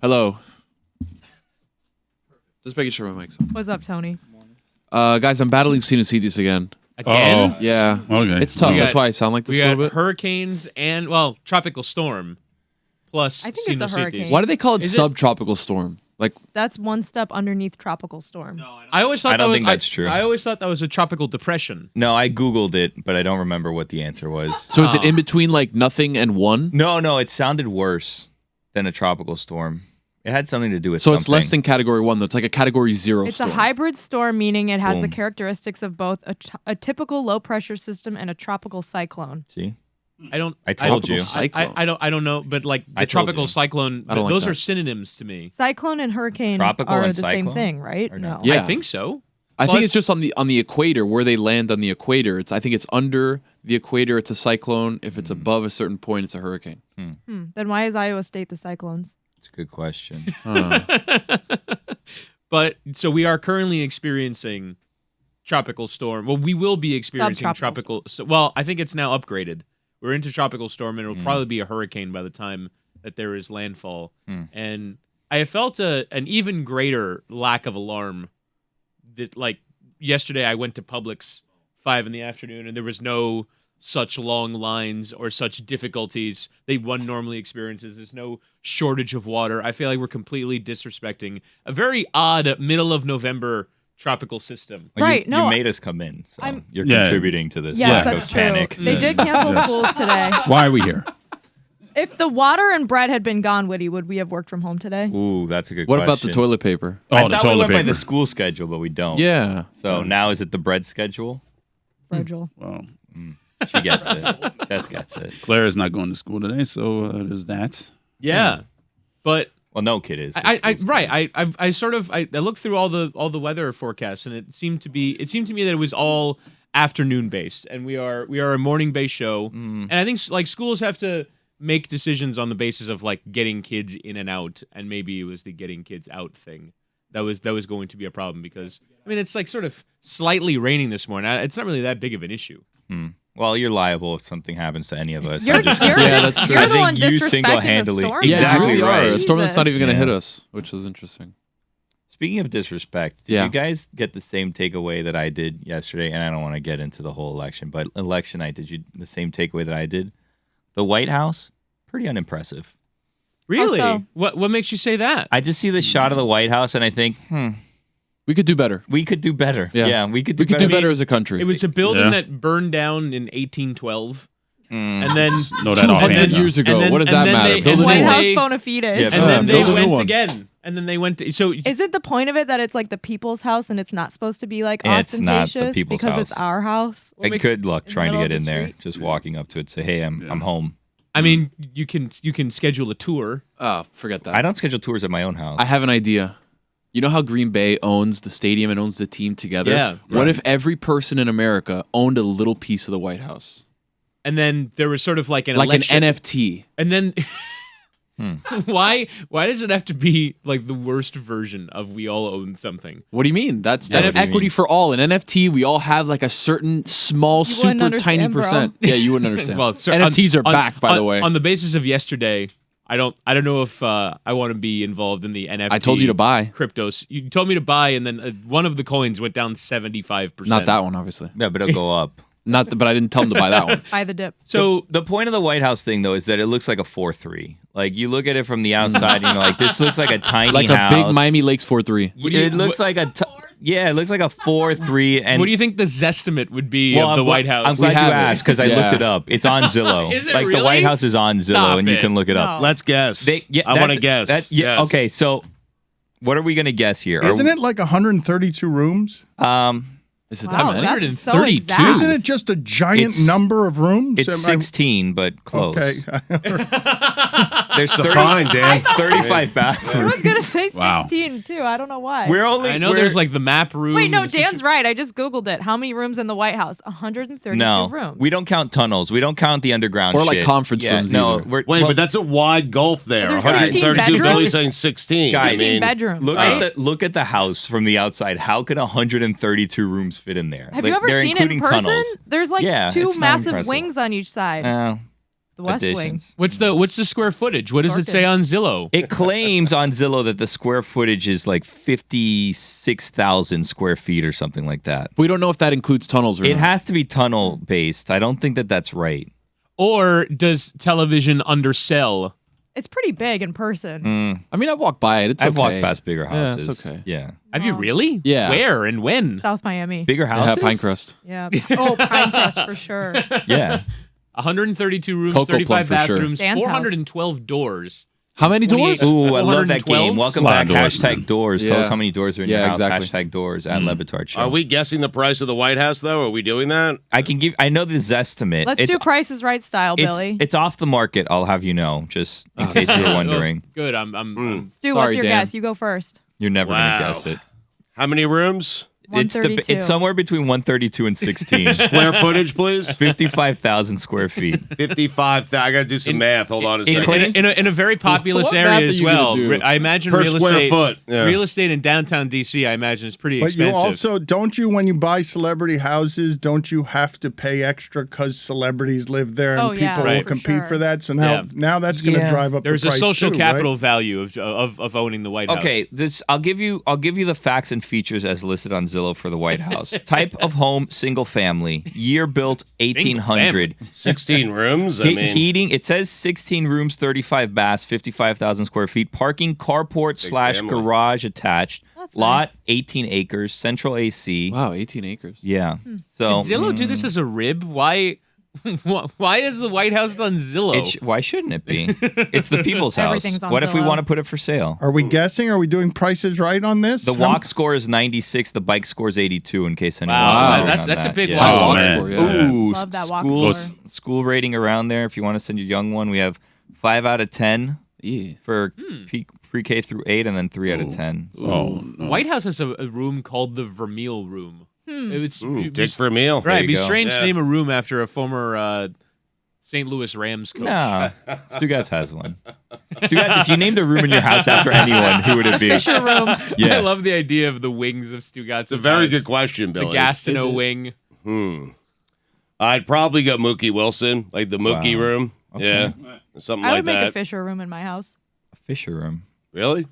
Hello. Just making sure my mic's on. What's up, Tony? Guys, I'm battling sinusitis again. Again? Oh. Yeah. Okay. It's tough. That's why I sound like this We a got little bit. hurricanes and, well, tropical storm plus I think it's a sinusitis. hurricane. Why do they call it Is it- subtropical storm? Like, That's one step underneath tropical storm. I always thought I don't that was, think that's true. I always thought that was a tropical depression. No, I Googled it, but I don't remember what the answer was. so is it in between like nothing and one? No, it sounded worse than a tropical storm. It had something to do with So something. it's less than category 1, though. It's like a category 0 It's storm. a hybrid storm, meaning it has the Boom. characteristics of both a typical low pressure system and a tropical cyclone. See? I don't. I told you. Cyclone. I don't know, but like the I told tropical you. cyclone, I don't like those that. are synonyms to me. Cyclone and hurricane Tropical are and the same cyclone? thing, right? Or No. not? Yeah. I think so. I Plus- think it's just on the equator, where they land on the equator. I think it's under the equator, it's a cyclone. If it's above a certain point, it's a hurricane. Then why is Iowa State the Cyclones? It's a good question. But so we are currently experiencing tropical storm. Well, we will be experiencing Subtropical. tropical. So, well, I think it's now upgraded. We're into tropical storm, and it'll Hmm. probably be a hurricane by the time that there is landfall. And I felt an even greater lack of alarm. That, like yesterday, I went to Publix 5 PM, and there was no such long lines or such difficulties that one normally experiences. There's no shortage of water. I feel like we're completely disrespecting a very odd middle of November tropical system. Well, Right, You no, made us come in, so I'm- you're Yeah. contributing to this Yes, lack that's of true. panic. They did cancel schools today. Why are we here? If the water and bread had been gone, Whitty, would we have worked from home today? Ooh, that's a good What question. about the toilet paper? Oh, I the thought we toilet went by paper. the school schedule, but we don't. Yeah. So now is it the bread schedule? Virgil. Well, She gets it. Jess gets it. Claire is not going to school today, so there's that. Yeah, but Well, no kid is. I looked through all the weather forecasts, and it seemed to me that it was all afternoon based, and we are a morning based show, and I think like schools have to make decisions on the basis of like getting kids in and out, and maybe it was the getting kids out thing that was going to be a problem, because I mean it's like sort of slightly raining this morning. It's not really that big of an issue. Well, you're liable if something happens to any of us. You're, I just you're, Yeah, just, that's true. you're I the one think you disrespecting the single-handedly- storm. Yeah, Exactly we really right. are. A storm that's not even going to Jesus. hit us, which is interesting. Speaking of disrespect, did Yeah. you guys get the same takeaway that I did yesterday? And I don't want to get into the whole election, but election night, did you the same takeaway that I did? The White House, pretty unimpressive. Really? so? What makes you say that? I just see the shot of the White House and I think, We could do better. we could do better. Yeah. We could do We could better. do better as a country. It was a building Yeah. that burned down in 1812, and then No, that offhand, 200 though. years ago. And then- what does and that then matter? they- Build a and new White then one. House they- bona fides. Yeah, and then they build a new went one. again, and then they went to, so Is it the point of it that it's like the people's house and it's not supposed to be like Yeah, it's not the ostentatious people's because house. it's our house? And good luck in the trying to middle get of in the there. street? Just walking up to it, say, "Hey, I'm home." I mean, you can schedule a tour. Oh, forget that. I don't schedule tours at my own house. I have an idea. You know how Green Bay owns the stadium and owns the team together? Yeah. What if every person in America owned a little piece of the White House? And then there was sort of like an Like election, an NFT. and then why does it have to be like the worst version of we all own something? What do you mean? That's what do you equity mean? for all. In NFT, we all have like a certain small, You wouldn't super tiny understand, bro. percent. Yeah, you wouldn't understand. Well, sir, NFTs are on- back, by on- the way. On the basis of yesterday, I don't know if I want to be involved in the NFT. I told you to buy. cryptos. You told me to buy, and then one of the coins went down 75%. Not that one, obviously. yeah, but it'll go up. But I didn't tell him to buy that one. By the dip. So The point of the White House thing, though, is that it looks like a 4-3. Like, you look at it from the outside, and you're like, this looks like a tiny Like house. a big Miami Lakes 4-3. It looks like a... it looks like a 4-3. And what do you think the Zestimate would be Well, of the I'm White gl- House? I'm glad you have it. asked, because I Yeah. looked it up. It's on Zillow. Is it like, the really? White House is on Zillow, Stop and you it. can look it up. No. Let's guess. They- yeah, I want to that's- guess. Yeah, Yes. okay, so what are we going to guess here? Isn't it like 132 rooms? Is it Wow, that many? that's so 132. exact. Isn't it just a giant It's- number of rooms? It's Am I- 16, but close. Okay. There's 30, Fine, Dan. 35 I bathrooms. was going to say Wow. 16 too. I don't know why. I know there's like the map room. Wait, no, and the Dan's right. I just Googled it. How many rooms in the White House? 132 No, rooms. we don't count tunnels. We don't count the underground Or, like, shit. conference Yeah, rooms no, either. Wait, well, but that's a wide gulf there. There's 16 132. bedrooms? Billy's saying 16. Guys, 16 bedrooms, Look right? look at the house from the outside. How could 132 rooms fit in there? Have Like, you ever they're seen it in including person? tunnels. There's like Yeah, two it's not massive impressive. wings on each side. The West Wing. additions. What's the square footage? What does it Sorkin. say on Zillow? It claims on Zillow that the square footage is like 56,000 square feet or something like that. We don't know if that includes tunnels or It not. has to be tunnel based. I don't think that that's right. Or does television undersell? It's pretty big in person. I mean, I've walked by it. It's I've okay. walked past bigger Yeah, houses. it's okay. Yeah. Have you really? Yeah. Where and when? South Miami. Bigger Yeah, houses? Pinecrest. Yeah. Oh, Pinecrest for sure. Yeah. 132 rooms, Cocoa 35 Plum for sure. bathrooms, Dan's house. 412 doors. How many doors? 28 Ooh, I love that 412? game. Welcome Lot back. of doors, Hashtag man. doors. Tell us Yeah. how many doors are in Yeah, your house. exactly. Hashtag doors at LeBatard Show. Are we guessing the price of the White House, though? Are we doing that? I know the Zestimate. Let's do Price is Right style, Billy. It's off the market, I'll have you know, just in case you were wondering. Oh, good. I'm Stu, what's Sorry, your Dan. guess? You go first. You're never Wow. going to guess it. How many rooms? It's somewhere between 132 and 16. Square footage, please. 55,000 square feet. 55,000. I got to do some math. Hold on a second. claims- in a very populous What math area are as you gonna well. do? I imagine Per real square estate. foot, yeah. Real estate in downtown DC, I imagine, is pretty But expensive. you also, don't you, when you buy celebrity houses, don't you have to pay extra because celebrities live there and Oh, yeah, people Right. will for compete sure. for that? So Yeah. now that's going to Yeah. drive up There's the a price social too, capital right? value of owning the White House. Okay, I'll give you the facts and features as listed on Zillow for the White House. Type of home, single family. Year built 1800. 16 rooms? I mean, Heating, it says 16 rooms, 35 baths, 55,000 square feet. Parking, carport / family. garage attached. That's Lot, nice. 18 acres. Central AC. Wow, 18 acres. Yeah. So Did Zillow do this as a rib? Why? Why is the White House on Zillow? why shouldn't it be? It's the people's house. Everything's on What if we Zillow. want to put it for sale? Are we guessing? Are we doing prices right on this? The walk score is 96. The bike score is 82. In case anyone Wow, was wondering that's on a that. big Yeah. walk High walk man. score, yeah. Ooh, Love that walk school, score. school rating around there. If you want to send your young one, we have 5 out of 10 Yeah. for pre-K through 8, and then 3 out of 10. So, Oh, no. White House has a room called the Vermeil Room. It's Dick for a meal. right. It'd be you go. strange Yeah. to name a room after a former St. Louis Rams coach. no, Stugotz has one. Stugotz, if you named a room in your house after anyone, who would it be? Fisher room. I Yeah. love the idea of the wings of Stugotz. It's a very good question, The Billy. Gastineau wing. I'd probably go Mookie Wilson, like the Mookie Wow. room. Okay. Yeah. Something I like would make that. a Fisher room in my house. Fisher room. Really?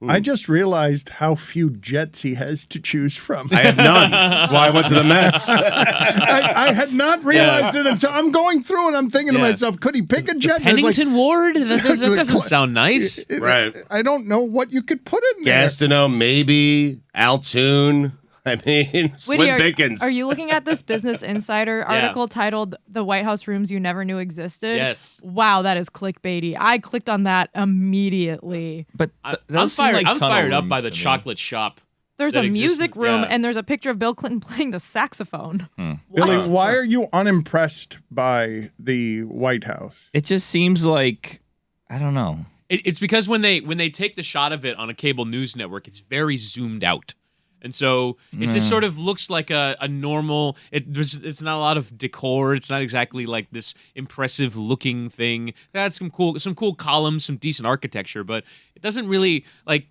I just realized how few jets he has to choose from. I have none. That's why I went to the Mets. I had not realized it until I'm going through and I'm thinking to Yeah. myself, could he pick a jet? And it's Pennington Ward? That doesn't sound nice. Right. I don't know what you could put in there. Gastineau, maybe. Altoon. I mean, Slim Whitty, Pickens. are you looking at this Business Insider article titled "The White House Rooms You Never Knew Existed"? Yes. Wow, that is clickbaity. I clicked on that immediately. But I'm those seem fired. like I'm tunnel fired up rooms by the to me. chocolate shop. There's that a music existed, room yeah. and there's a picture of Bill Clinton playing the saxophone. Billy, why are you unimpressed by the White House? It just seems like, I don't know. It's because when they take the shot of it on a cable news network, it's very zoomed out. And so it just sort of looks like a normal. It's not a lot of decor. It's not exactly like this impressive looking thing. It had some cool columns, some decent architecture, but it doesn't really like.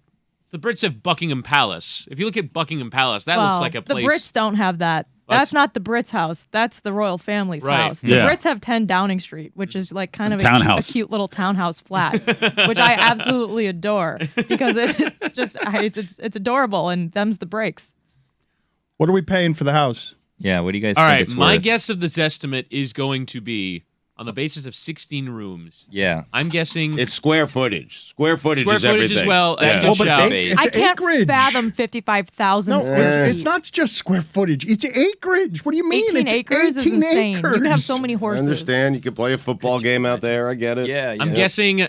The Brits have Buckingham Palace. If you look at Buckingham Palace, that looks Well, like a place. The Brits don't have that. That's not the Brits' house. That's the royal family's Right. house. The Yeah. Brits have 10 Downing Street, which is like kind of a Townhouse. cute little townhouse flat, which I absolutely adore because it's just it's adorable and them's the breaks. What are we paying for the house? Yeah, what do you guys All think right, it's my worth? guess of this estimate is going to be on the basis of 16 rooms. Yeah. I'm guessing It's square footage. Square footage square is footage everything. as well. Yeah. That's a Well, but shout. It's I can't acreage. fathom 55,000 No, square feet. it's not just square footage. It's acreage. What do you mean? 18 it's acres 18 is insane. acres. You can have so many I horses. understand. You can play a football game out there. I get it. Yeah, I'm guessing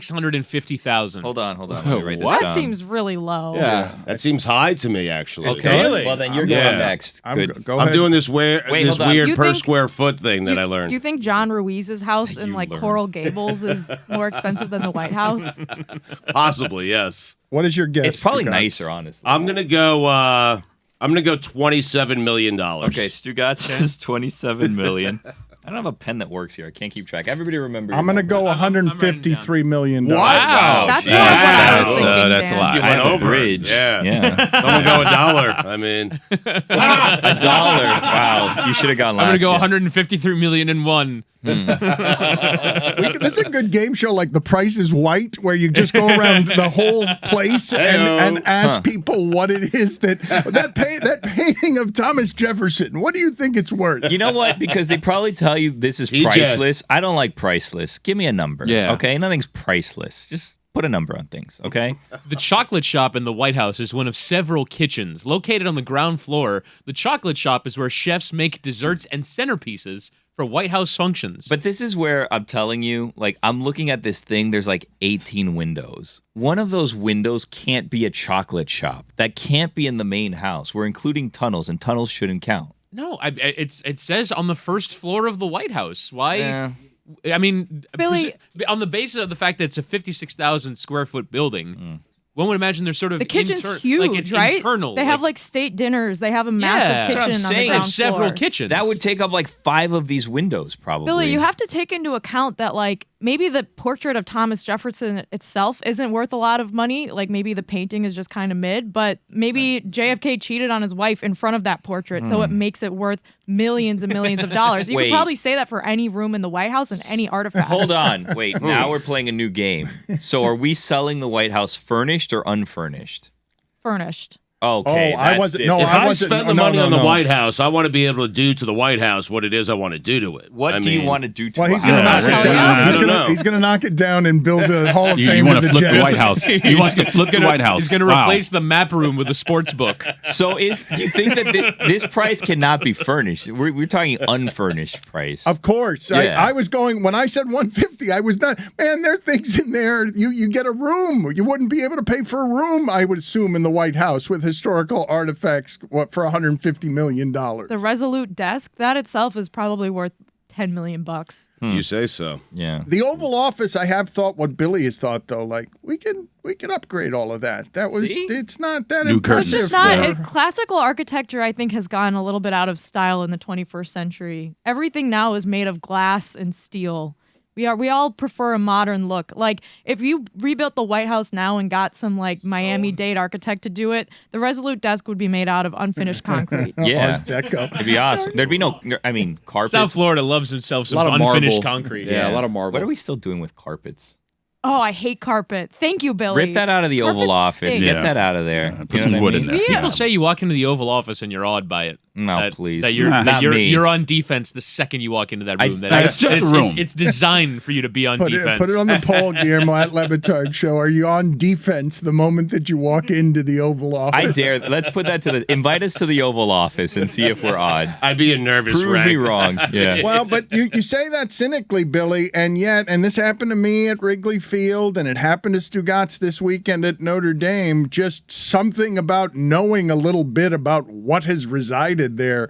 37,650,000. Hold on. Let me write this What? down. That seems really low. Yeah. That seems high to me, actually. Okay. Really? Well, then you're Yeah. going next. I'm, Good. go I'm ahead. doing this weird hold on. You per think- square foot thing that I You learned. think John Ruiz's house in You like learned. Coral Gables is more expensive than the White House? Possibly, yes. What is your guess? It's probably Stugotz? nicer, honestly. I'm gonna go $27 million. Okay, Stugotz says 27 million. I don't have a pen that works here. I can't keep track. Everybody remember. I'm going to go I'm writing $153 million. Wow. That's geez. more what I was thinking, That's a Dan. lot. You I went have a over bridge. Yeah. Yeah. I'm going to go $1. I mean, $1. Wow. You should have gone last. I'm gonna go year. 153 million and one. This is a good game show like The Price is White, where you just go around the whole place and ask people what it is that painting of Thomas Jefferson. What do you think it's worth? You know what? Because they probably tell you this is TJ. priceless. I don't like priceless. Give me a number. Yeah. Okay? Nothing's priceless. Just put a number on things, okay? The chocolate shop in the White House is one of several kitchens located on the ground floor. The chocolate shop is where chefs make desserts and centerpieces for White House functions. But this is where I'm telling you, like, I'm looking at this thing. There's like 18 windows. One of those windows can't be a chocolate shop. That can't be in the main house. We're including tunnels, and tunnels shouldn't count. no, it says on the first floor of the White House. Why? Yeah. I mean, Billy- on the basis of the fact that it's a 56,000 square foot building, one would imagine there's sort of The kitchen's huge, huge, like it's right? internal. They have like state dinners. They have a Yeah. massive That's what I'm kitchen on the saying. ground several floor. kitchens. That would take up like 5 of these windows, probably. Billy, you have to take into account that like maybe the portrait of Thomas Jefferson itself isn't worth a lot of money. Like maybe the painting is just kind of mid, but maybe JFK cheated on his wife in front of that portrait, so it makes it worth millions and millions of dollars. You Wait. could probably say that for any room in the White House and any artifact. Hold on. Wait, now we're playing a new game. So are we selling the White House furnished or unfurnished? Furnished. Okay, I that's wasn't. different. No, if I I wasn't. spend the no, money no, on the no. White House, I want to be able to do to the White House what it is I want to do to it. What I do you mean, want to do to Well, he's a going to house? knock it Yeah, down. I He's don't going know. to he's going to knock it down and build a Hall of You Fame. want to to flip the Jets. White House. He wants to flip the White House. He's going to Wow. replace the map room with a sports book. So you think that this price cannot be furnished? We're talking unfurnished price. Of course. Yeah. I was going, when I said 150, I was not, man, there are things in there. You get a room. You wouldn't be able to pay for a room, I would assume, in the White House with historical artifacts for $150 million. The Resolute desk, that itself is probably worth $10 million. You say so. Yeah. The Oval Office, I have thought what Billy has thought, though, like, we can upgrade all of that. That was, See? it's not that New impressive. It's just not classical architecture. I think has gone a little bit out of style in the 21st century. Everything now is made of glass and steel. We all prefer a modern look. Like if you rebuilt the White House now and got some like Miami-Dade architect to do it, the Resolute desk would be made out of unfinished concrete. Yeah. Art Deco. It'd be awesome. There'd be no, I mean, carpets. South Florida loves himself A some lot of unfinished marble. concrete. Yeah, a lot of marble. What are we still doing with carpets? Oh, I hate carpet. Thank you, Billy. Rip that out of the Carpet Oval Office. stinks. Get Yeah. that out of there. Yeah, put You know some what I wood in mean? there. Yeah. People say you walk into the Oval Office and you're awed by it. No, please. That you're, Nah. Not me. you're on defense the second you walk into that room. It's just a room. It's designed for you to be on Put defense. it on the poll, Guillermo, at Le Batard Show. Are you on defense the moment that you walk into the Oval Office? I dare. Let's put that to the. Invite us to the Oval Office and see if we're odd. I'd be a nervous Prove wreck. me wrong. Yeah. Well, but you say that cynically, Billy, and yet, and this happened to me at Wrigley Field, and it happened to Stugotz this weekend at Notre Dame, just something about knowing a little bit about what has resided there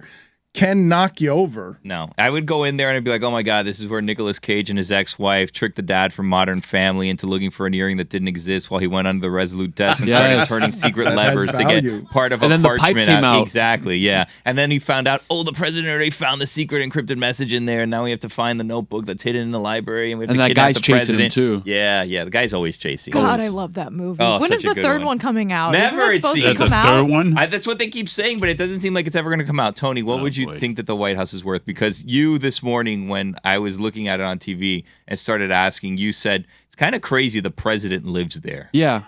can knock you over. No, I would go in there and I'd be like, oh my God, this is where Nicolas Cage and his ex-wife tricked the dad from Modern Family into looking for an earring that didn't exist while he went under the Resolute desk and Yes. started turning secret That has levers to value. get part of And a then the pipe parchment came out. Exactly, yeah. And then he found out, oh, the president already found the secret encrypted message in there, and now we have to find the notebook that's hidden in the library, and we have And to that kidnap guy's the chasing him, president. too. Yeah, the guy's always chasing. God, Always. I love that movie. Oh, When such is a the good third one. one coming out? Never, Isn't it it supposed seems. to That's a come third out? one. That's what they keep saying, but it doesn't seem like it's ever going to come out. Tony, what would you boy. think that the White House is worth? Because you this morning, when I was looking at it on TV and started asking, you said it's kind of crazy the president lives there. Yeah.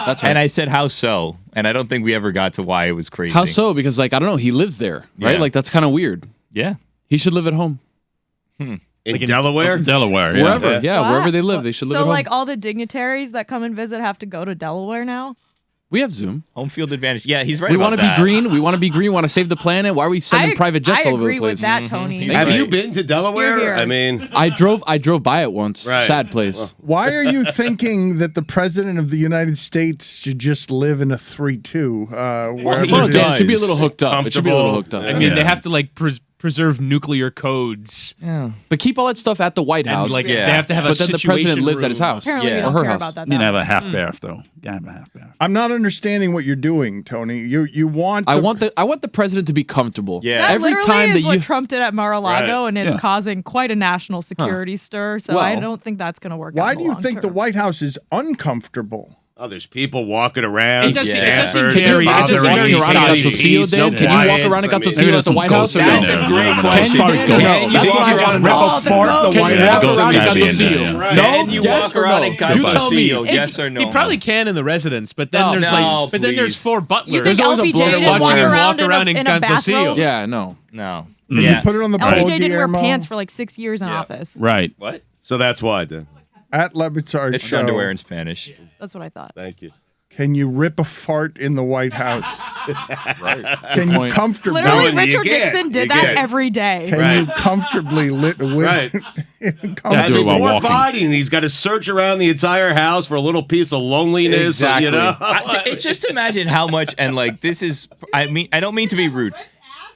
That's right. And I said, how so? And I don't think we ever got to why it was crazy. How so? Because like I don't know, he lives there, right? Yeah. Like that's kind of weird. Yeah. He should live at home. In Delaware? Delaware, yeah. Wherever, yeah, What? wherever they live, they should live So at home. like all the dignitaries that come and visit have to go to Delaware now? We have Zoom. Home field advantage. Yeah, he's right We about want to be that. green. We want to be green. We want to save the planet. Why are we sending private jets I all over agree the place? with that, Tony. He's Have right. you been to Delaware? You're here. I mean, I drove by it once. Right. Sad place. Why are you thinking that the president of the United States should just live in a 3-2? Well, Wherever he Well, it Dan, it is? should be a little hooked up. It should be a little hooked up. I mean, they have to like preserve nuclear codes. Yeah. But keep all that stuff at the White And House. like Yeah. they have to have a But then the president situation lives at his room. house. Apparently, Yeah. we Or don't her care house. about that. You that can have a much. half bath though. You can have a half bath. I'm not understanding what you're doing, Tony. You want I want the president to be comfortable. Yeah. That Every literally time is that what you Trump did at Mar-a-Lago, Right. and it's Yeah. causing quite a national security stir. So I Well, don't think that's going to work. Why out in do the you long think the term. White House is uncomfortable? Oh, there's people walking around. It doesn't- it doesn't Stanford, carry- it doesn't bothering carry each around other. at Calzoncillo, Dan? No Can you walk quiets. around at I mean, Calzoncillo maybe at there's the some White House? ghosts or in no? That's there. a great No, no, question. probably Can ghosts. Dan, Can you walk just around? rip Oh, apart the the ghost. White Can you walk House? around at Gotta be in there, Calzoncillo? yeah. Right. No? Can you Yes walk or around no? in You tell me. Calzoncillo? Yes or no? He probably can in the residence, but then No, there's no, like, but then there's please. 4 butlers. You think There's always a LBJ bloke didn't watching walk him around in in a bathrobe? Calzoncillo. Yeah, no. No. You Yeah. put it on the LBJ poll, didn't wear Guillermo? pants for like 6 years in office. Right. What? So that's why then. At Le Batard It's Show. underwear in Spanish. That's what I thought. Thank you. Can you rip a fart in the White House? Right. Can you point. comfortably? Literally, No, you Richard can't. Nixon You did that can't. every day. Can Right. you comfortably Right. Yeah, do it while Poor walking. Biden, he's got to search around the entire house for a little piece of loneliness. Exactly. You know? Just imagine how much, and like this is, I mean, I don't mean to be rude.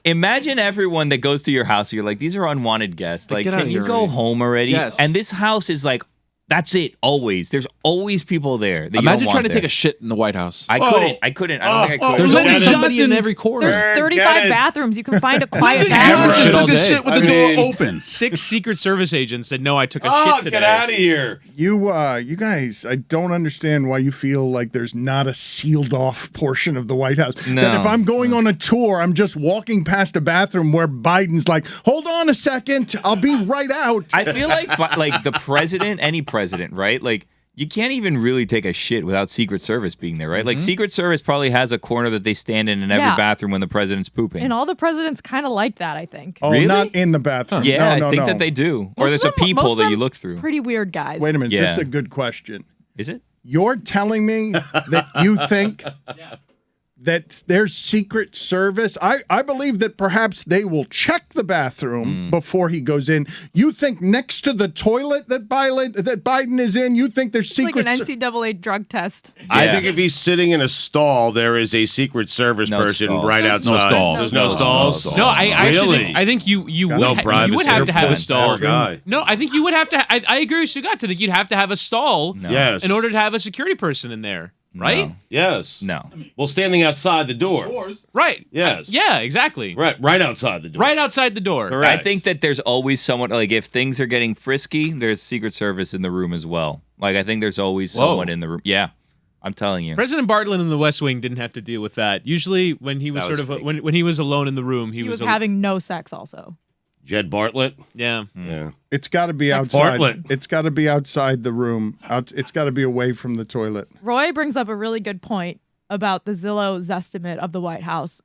Imagine everyone that goes to your house. You're like, these are unwanted guests. Like, get outta can you here go already. home already? Yes. And this house is like, that's it. Always. There's always people there. That you Imagine don't trying to want take a there. shit in the White House. I couldn't. I couldn't. I don't think I could. There's Lyndon always somebody Johnson- in every corner. There's Get 35 it. bathrooms. You can find a quiet Hammer bathroom. shit all Took a day. shit with I the mean- door open. 6 Secret Service agents said, no, I took a Oh, shit today. get out of here. You guys, I don't understand why you feel like there's not a sealed off portion of the White House. That No. if I'm going on a tour, I'm just walking past a bathroom where Biden's like, hold on a second, I'll be right out. I feel like the president, any president, right? Like you can't even really take a shit without Secret Service being there, right? Like Secret Service probably has a corner that they stand in every Yeah. bathroom when the president's pooping. And all the presidents kind of like that, I think. Oh, Really? not in the bathroom. yeah, no, I think no. that they do. Or Most there's of a them- most peephole of that them you look through. Pretty weird guys. Wait a minute, this is Yeah. a good question. Is it? You're telling me that you think that there's Secret Service? I believe that perhaps they will check the bathroom before he goes in. You think next to the toilet that Biden is in, you think there's It's like Secret an Service? NCAA drug test. I Yeah. think if he's sitting in a stall, there is a Secret Service No person stalls. right There's outside. stalls. There's no No stalls. stalls. No, I actually Really? think, I think you would No you privacy. would have to have a stall. Poor guy. No, I think you would have to. I agree with Stugotz. I think you'd have to have a stall No. Yes. in order to have a security person in there, right? Yes. No. Well, standing outside the door. Right. Yes. Yeah, exactly. Right outside the door. Right outside the door. Correct. I think that there's always someone, like if things are getting frisky, there's Secret Service in the room as well. Like I think there's always someone in the room. Yeah, I'm telling you. President Bartlet in the West Wing didn't have to deal with that. Usually, when he was That sort was of fake. when he was alone in the room, He was having no sex also. Jed Bartlett. yeah. Yeah. It's got to be outside. Bartlett. It's got to be outside the room. It's got to be away from the toilet. Roy brings up a really good point about the Zillow Zestimate of the White House.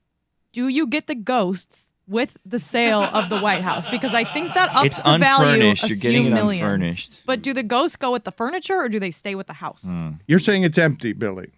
Do you get the ghosts with the sale of the White House? Because I think that ups It's the value unfurnished. a You're few getting it million. unfurnished. But do the ghosts go with the furniture or do they stay with the house? You're saying it's empty, Billy.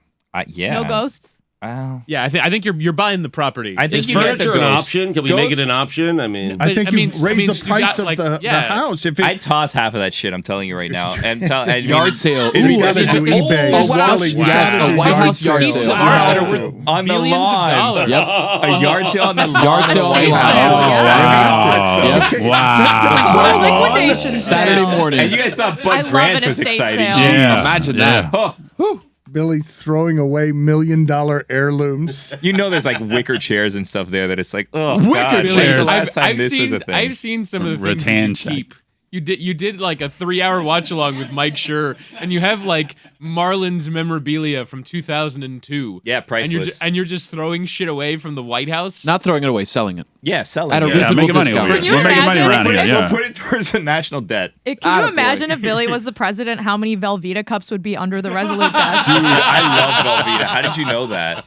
Yeah. No ghosts? Well, Yeah, I think you're buying the property. I think Is you get the furniture an ghost. option? Can we make Ghost- it an option? I mean, I think I you mean- raised I mean, the price Stugot- of like, the yeah. house. If it, I'd toss half of that shit. I'm telling you right now. And Yard sale. It'd be Ooh, gotta just- do eBay. Oh, You wow. gotta- you Yes, gotta a do White House yard sale. sale. You Wow. have to. on the Millions of lawn. dollars. Yep. A yard sale on the lawn. Yard sale on the White lawn. House. Wow. Yep. Wow. Full liquidation Saturday sale. morning. And you guys thought I Bud love Grants an was estate exciting. sale. Yeah. Imagine Yeah. that. Oh, Billy throwing away $1 million heirlooms. you know, there's like wicker chairs and stuff there that it's like, oh, Wicker God, when's chairs. the last time this seen, was a thing? I've seen some of the things Rattan you shack. keep. You did like a 3-hour watch along with Mike Schur, and you have like Marlins memorabilia from 2002. Yeah, priceless. And you're just throwing shit away from the White House. Not throwing it away, selling it. Yeah, sell it. At a Yeah. Yeah, reasonable making money discount. over here. Can you We're making money imagine around if here. we- Yeah. Put it towards the national debt. Can you Attaboy. imagine if Billy was the president, how many Velveeta cups would be under the Resolute desk? Dude, I love Velveeta. How did you know that?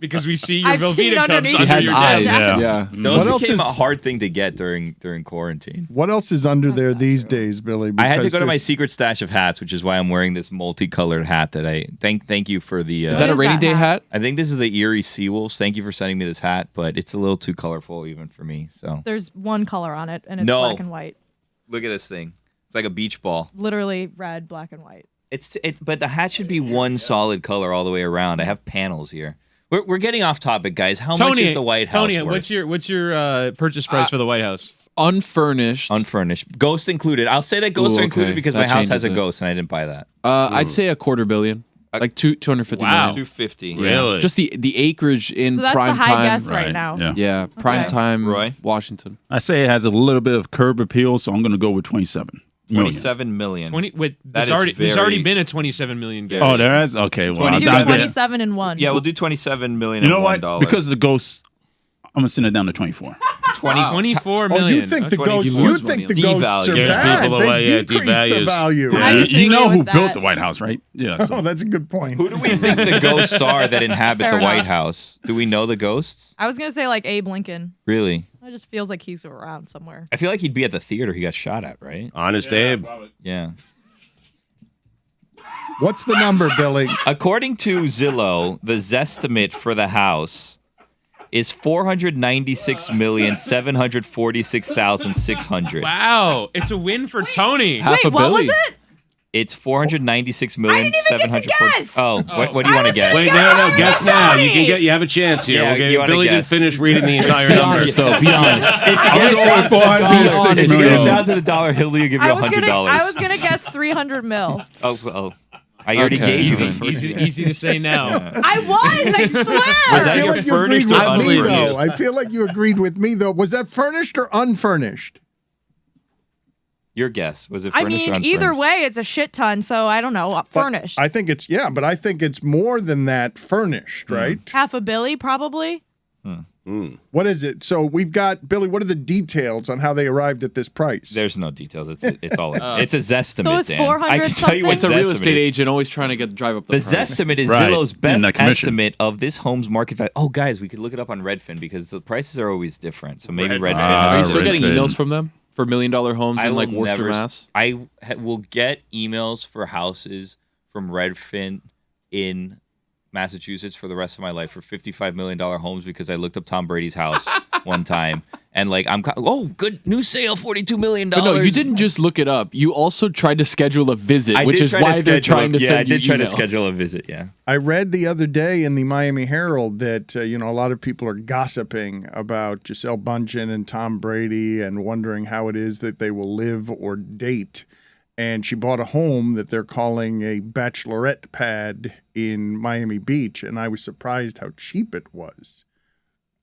Because we see your I've seen Velveeta cups underneath. She under has your eyes. desk. Yeah. Yeah. Those What else became a is- hard thing to get during quarantine. What else is under there these days, Billy? I had to Because go to my there's- secret stash of hats, which is why I'm wearing this multicolored hat that I thank you for the Is that a is rainy that day hat? hat? I think this is the Erie Seawolves. Thank you for sending me this hat, but it's a little too colorful even for me. So There's one color on it, and it's No. black and white. look at this thing. It's like a beach ball. Literally red, black, and white. But the hat should be one solid color all the way around. I have panels here. We're getting off topic, guys. How much is the White House Tony, worth? what's your purchase price for the White House? Unfurnished. Unfurnished. Ghost included. I'll say that ghosts Ooh, are included okay. because That my house has changes a it. ghost and I didn't buy that. I'd say $250 million. Like 250 Wow. million. 250. Yeah. Really? Just the acreage in So that's prime the high time. guess right now. Yeah. Yeah, prime Okay. time Roy? Washington. I say it has a little bit of curb appeal, so I'm going to go with 27 million. 27 million. 20. Wait, That there's is already very- been a 27 million guess. Oh, there is? Okay. Well, 20. Do I'll- 27 and 1. Yeah, we'll do 27 million. you know and what? $1. Because of the ghosts, I'm going to send it down to 24. 24 Oh, million. you think the 20 ghosts? you You lose think money the on ghosts are Scares bad? people They away, yeah, decrease the devalues. value. I disagree You know who with built that. the White House, right? Yeah. Oh, So. that's a good point. Who do we think the ghosts are that inhabit Fair the White enough. House? Do we know the ghosts? I was going to say like Abe Lincoln. Really? It just feels like he's around somewhere. I feel like he'd be at the theater he got shot at, right? Honest Abe. Yeah. What's the number, Billy? According to Zillow, the Zestimate for the house is 496,746,600. Wow, it's a win for Tony. Half a Wait, what was billion. it? It's 496,746,740. guess. Oh, what do you want to guess? Wait, no, guess now. You have a chance here. Yeah, Okay, you wanna Billy didn't guess. finish reading the entire Be number. honest, though. Be honest. I'm going with 496 If you get it million. down to the dollar, he'll give you I was $100. gonna guess 300 mil. Oh, well. I already Okay, gave you easy. the first. Easy to say now. I was, I swear. Was that I feel your like you furnished agreed or with me, unfurnished? though. I feel like you agreed with me, though. Was that furnished or unfurnished? Your guess. Was it I furnished or mean, unfurnished? either way, it's a shit ton. So I don't know. Furnished. I think it's but I think it's more than that furnished, right? Half a billy, probably. What is it? So we've got Billy. What are the details on how they arrived at this price? There's no details. It's all. It's a Zestimate. So it's Dan. I 400 can tell you what It's a real Zestimate estate is. agent always trying to drive up the The price. Zestimate is Right. Zillow's And best that commission. estimate of this home's market value. Oh, guys, we could look it up on Redfin because the prices are always different. So maybe Redfin. Are you still getting Redfin. emails from them for $1 million homes in like will Worcester, never- Mass? will get emails for houses from Redfin in Massachusetts for the rest of my life for $55 million homes because I looked up Tom Brady's house one time and like good new sale, $42 million. But no, you didn't just look it up. You also tried to schedule a visit, which is why they're trying to send you I did try to emails. schedule a visit. Yeah. I read the other day in the Miami Herald that a lot of people are gossiping about Gisele Bündchen and Tom Brady and wondering how it is that they will live or date. And she bought a home that they're calling a bachelorette pad in Miami Beach, and I was surprised how cheap it was.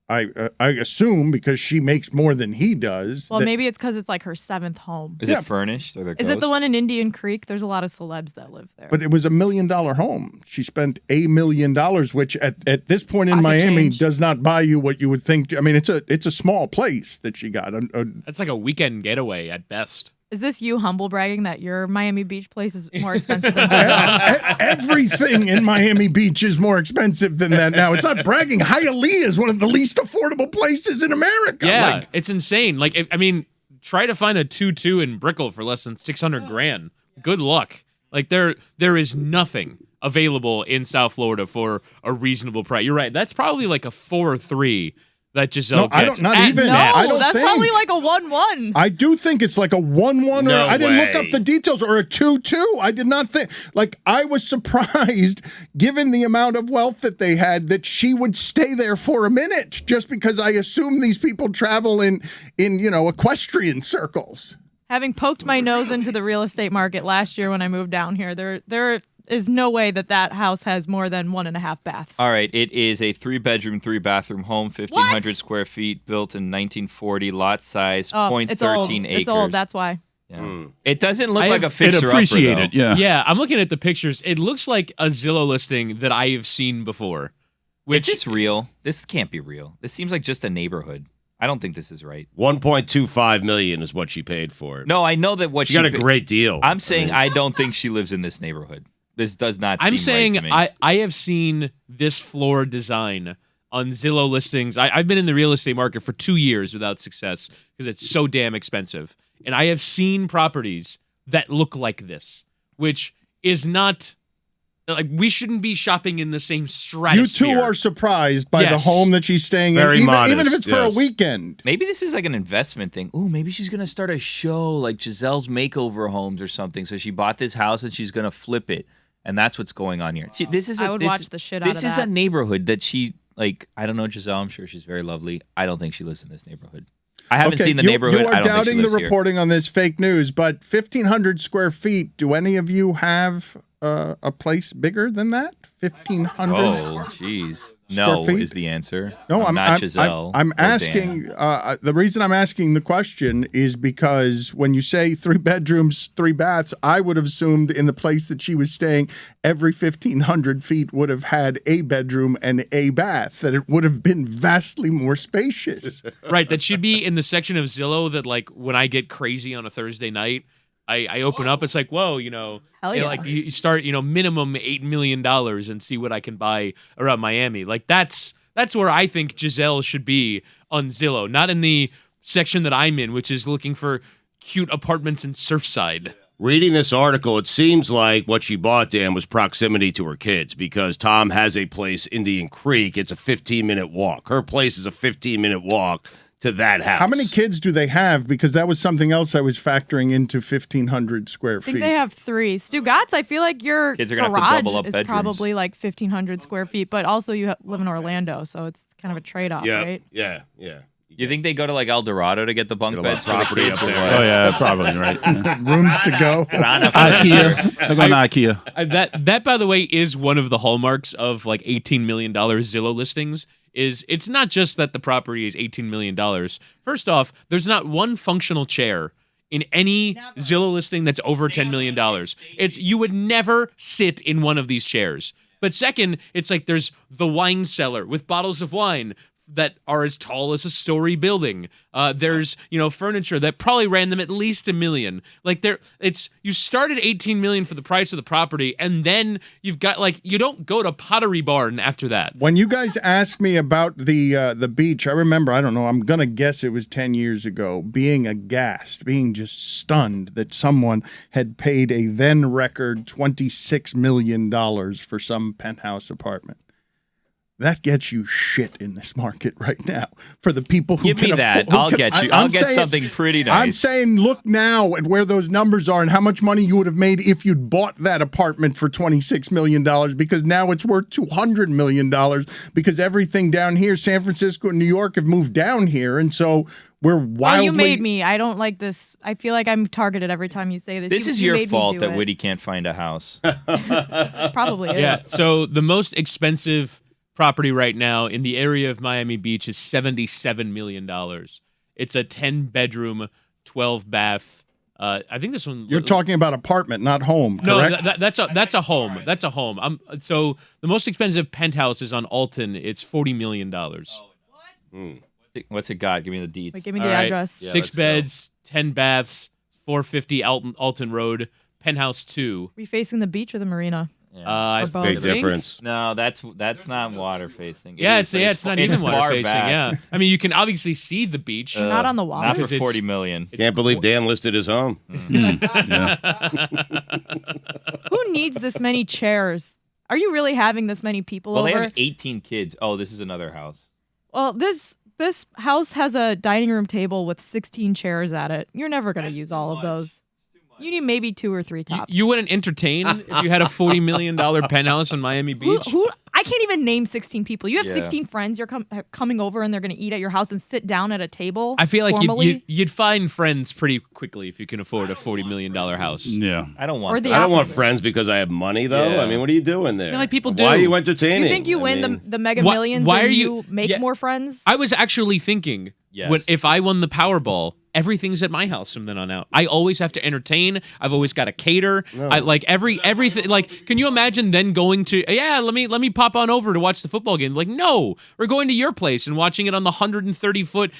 I assume because she makes more than he does. Well, that- maybe it's because it's like her 7th home. Is it furnished? Or Is it the one in Indian Creek? There's a lot of celebs that live there. But it was $1 million home. She spent $1 million, which at this point in Pocket Miami change. does not buy you what you would think. I mean, it's a small place that she got. That's like a weekend getaway at best. Is this you humble bragging that your Miami Beach place is more expensive than Giselle's? Everything in Miami Beach is more expensive than that now. It's not bragging. Hialeah is one of the least affordable places in America. Yeah, Like, it's insane. Like, try to find a 2-2 in Brickell for less than $600,000. Good luck. Like, there is nothing available in South Florida for a reasonable price. You're right. That's probably like a 4 or 3 that Gisele No, I gets. don't- not at even. No, max. I don't that's think. probably like a 1-1. I do think it's like a 1-1 No or I didn't look way. up the details or a 2-2. I did not think I was surprised given the amount of wealth that they had that she would stay there for a minute just because I assume these people travel in equestrian circles. Having poked my nose into the real estate market last year when I moved down here, there is no way that house has more than 1.5 baths. All right, it is a 3-bedroom, 3-bathroom home, 1,500 What? square feet, built in 1940, lot size, Oh, 0.13 it's old. acres. It's old. That's why. Yeah. It doesn't look I like a have- It fixer-upper, appreciated, though. yeah. Yeah, I'm looking at the pictures. It looks like a Zillow listing that I have seen before. Is this real? This can't be real. This seems like just a neighborhood. I don't think this is right. $1.25 million is what she paid for it. No, I know that what She got a great deal. I'm saying I don't think she lives in this neighborhood. This does not seem I'm saying right to me. I have seen this floor design on Zillow listings. I've been in the real estate market for 2 years without success because it's so damn expensive. And I have seen properties that look like this, which is not like we shouldn't be shopping in the same You stratosphere. two are surprised by the Yes. home that she's staying Very in, modest, even if it's for a yes. weekend. Maybe this is like an investment thing. Ooh, maybe she's going to start a show like Giselle's Makeover Homes or something. So she bought this house and she's going to flip it. And that's what's going on here. See, this is I would watch the shit out This of is that. a neighborhood that she Like, I don't know Gisele. I'm sure she's very lovely. I don't think she lives in this neighborhood. I haven't Okay, seen the you, neighborhood. You are I don't doubting think she the lives here. reporting on this fake news, but 1,500 square feet. Do any of you have a place bigger than that? 1,500. Oh, jeez. Square No feet? is the answer. No, I'm not Gisele. I'm or Dan. asking. The reason I'm asking the question is because when you say 3 bedrooms, 3 baths, I would have assumed in the place that she was staying, every 1,500 feet would have had a bedroom and a bath. That it would have been vastly more spacious. Right, that should be in the section of Zillow that, like, when I get crazy on a Thursday night, I open up. It's like, whoa, Hell yeah. like you start, minimum $8 million and see what I can buy around Miami. Like that's where I think Gisele should be on Zillow, not in the section that I'm in, which is looking for cute apartments in Surfside. Reading this article, it seems like what she bought, Dan, was proximity to her kids because Tom has a place, Indian Creek. It's a 15-minute walk. Her place is a 15-minute walk to that house. How many kids do they have? Because that was something else I was factoring into 1,500 square I think feet. they have 3. Stugotz, I feel like your Kids are gonna have to garage double up is bedrooms. probably like 1,500 square feet, but also you live in Orlando, so it's kind of a trade-off, Yeah, right? yeah. You think they go to like El Dorado to get the bunk Get a lot of beds for the property kids? up or there. what? Oh yeah, probably right. Yeah. Rooms to go. Rana furniture. IKEA. They're going to IKEA. That by the way is one of the hallmarks of like $18 million Zillow listings. Is it's not just that the property is $18 million. First off, there's not one functional chair in any Zillow listing that's over $10 million. It's you would never sit in one of these chairs. But second, it's like there's the wine cellar with bottles of wine that are as tall as a story building. There's furniture that probably ran them at least $1 million. Like you start at $18 million for the price of the property, and then you've got you don't go to Pottery Barn after that. When you guys asked me about the beach, I remember, I don't know, I'm going to guess it was 10 years ago, being aghast, being just stunned that someone had paid a then record $26 million for some penthouse apartment. That gets you shit in this market right now. For the people who Give me can that. afford- I'll get you. I'll get something pretty nice. I'm saying look now at where those numbers are and how much money you would have made if you'd bought that apartment for $26 million, because now it's worth $200 million because everything down here, San Francisco and New York, have moved down here. And so we're wildly... Oh, you made me. I don't like this. I feel like I'm targeted every time you say this. This is You your made me fault do that it. Whitty can't find a house. Probably is. Yeah. So the most expensive property right now in the area of Miami Beach is $77 million. It's a 10-bedroom, 12-bath. I think this one. You're talking about apartment, not home, correct? No, that's a home. That's a home. So the most expensive penthouse is on Alton. It's $40 million. What's it got? Give me the deets. Wait, give me the All right. address. Yeah, 6 let's go. beds, 10 baths, 450 Alton Road, penthouse 2. Are we facing the beach or the marina? I Or both. Big think- difference. No, that's not water facing. Yeah, it's not even water far facing. back. Yeah, I mean you can obviously see the beach. Not on the water? Not for Because it's- 40 million. Can't believe Dan listed his home. Who needs this many chairs? Are you really having this many people Well, over? they have 18 kids. Oh, this is another house. Well, this house has a dining room table with 16 chairs at it. You're never going to use all of those. You need maybe 2 or 3 tops. You wouldn't entertain if you had a $40 million penthouse on Miami Beach. who I can't even name 16 people. You have Yeah. 16 friends. You're coming over and they're going to eat at your house and sit down at a table. I feel like formally? you'd find friends pretty quickly if you can afford a $40 million house. Yeah. I don't want Or the that. I don't want opposite. friends because I have money, though. Yeah. I mean, what are you doing there? feel like people Why are do. you entertaining? You think you I win mean, the Mega Why- Millions why and are you- you make yeah. more friends? I was actually thinking, Yes. if I won the Powerball, everything's at my house from then on out. I always have to entertain. I've always got to cater. I like everything. Like, can you imagine then going to let me pop on over to watch the football game? Like, no, we're going to your place and watching it on the 130-foot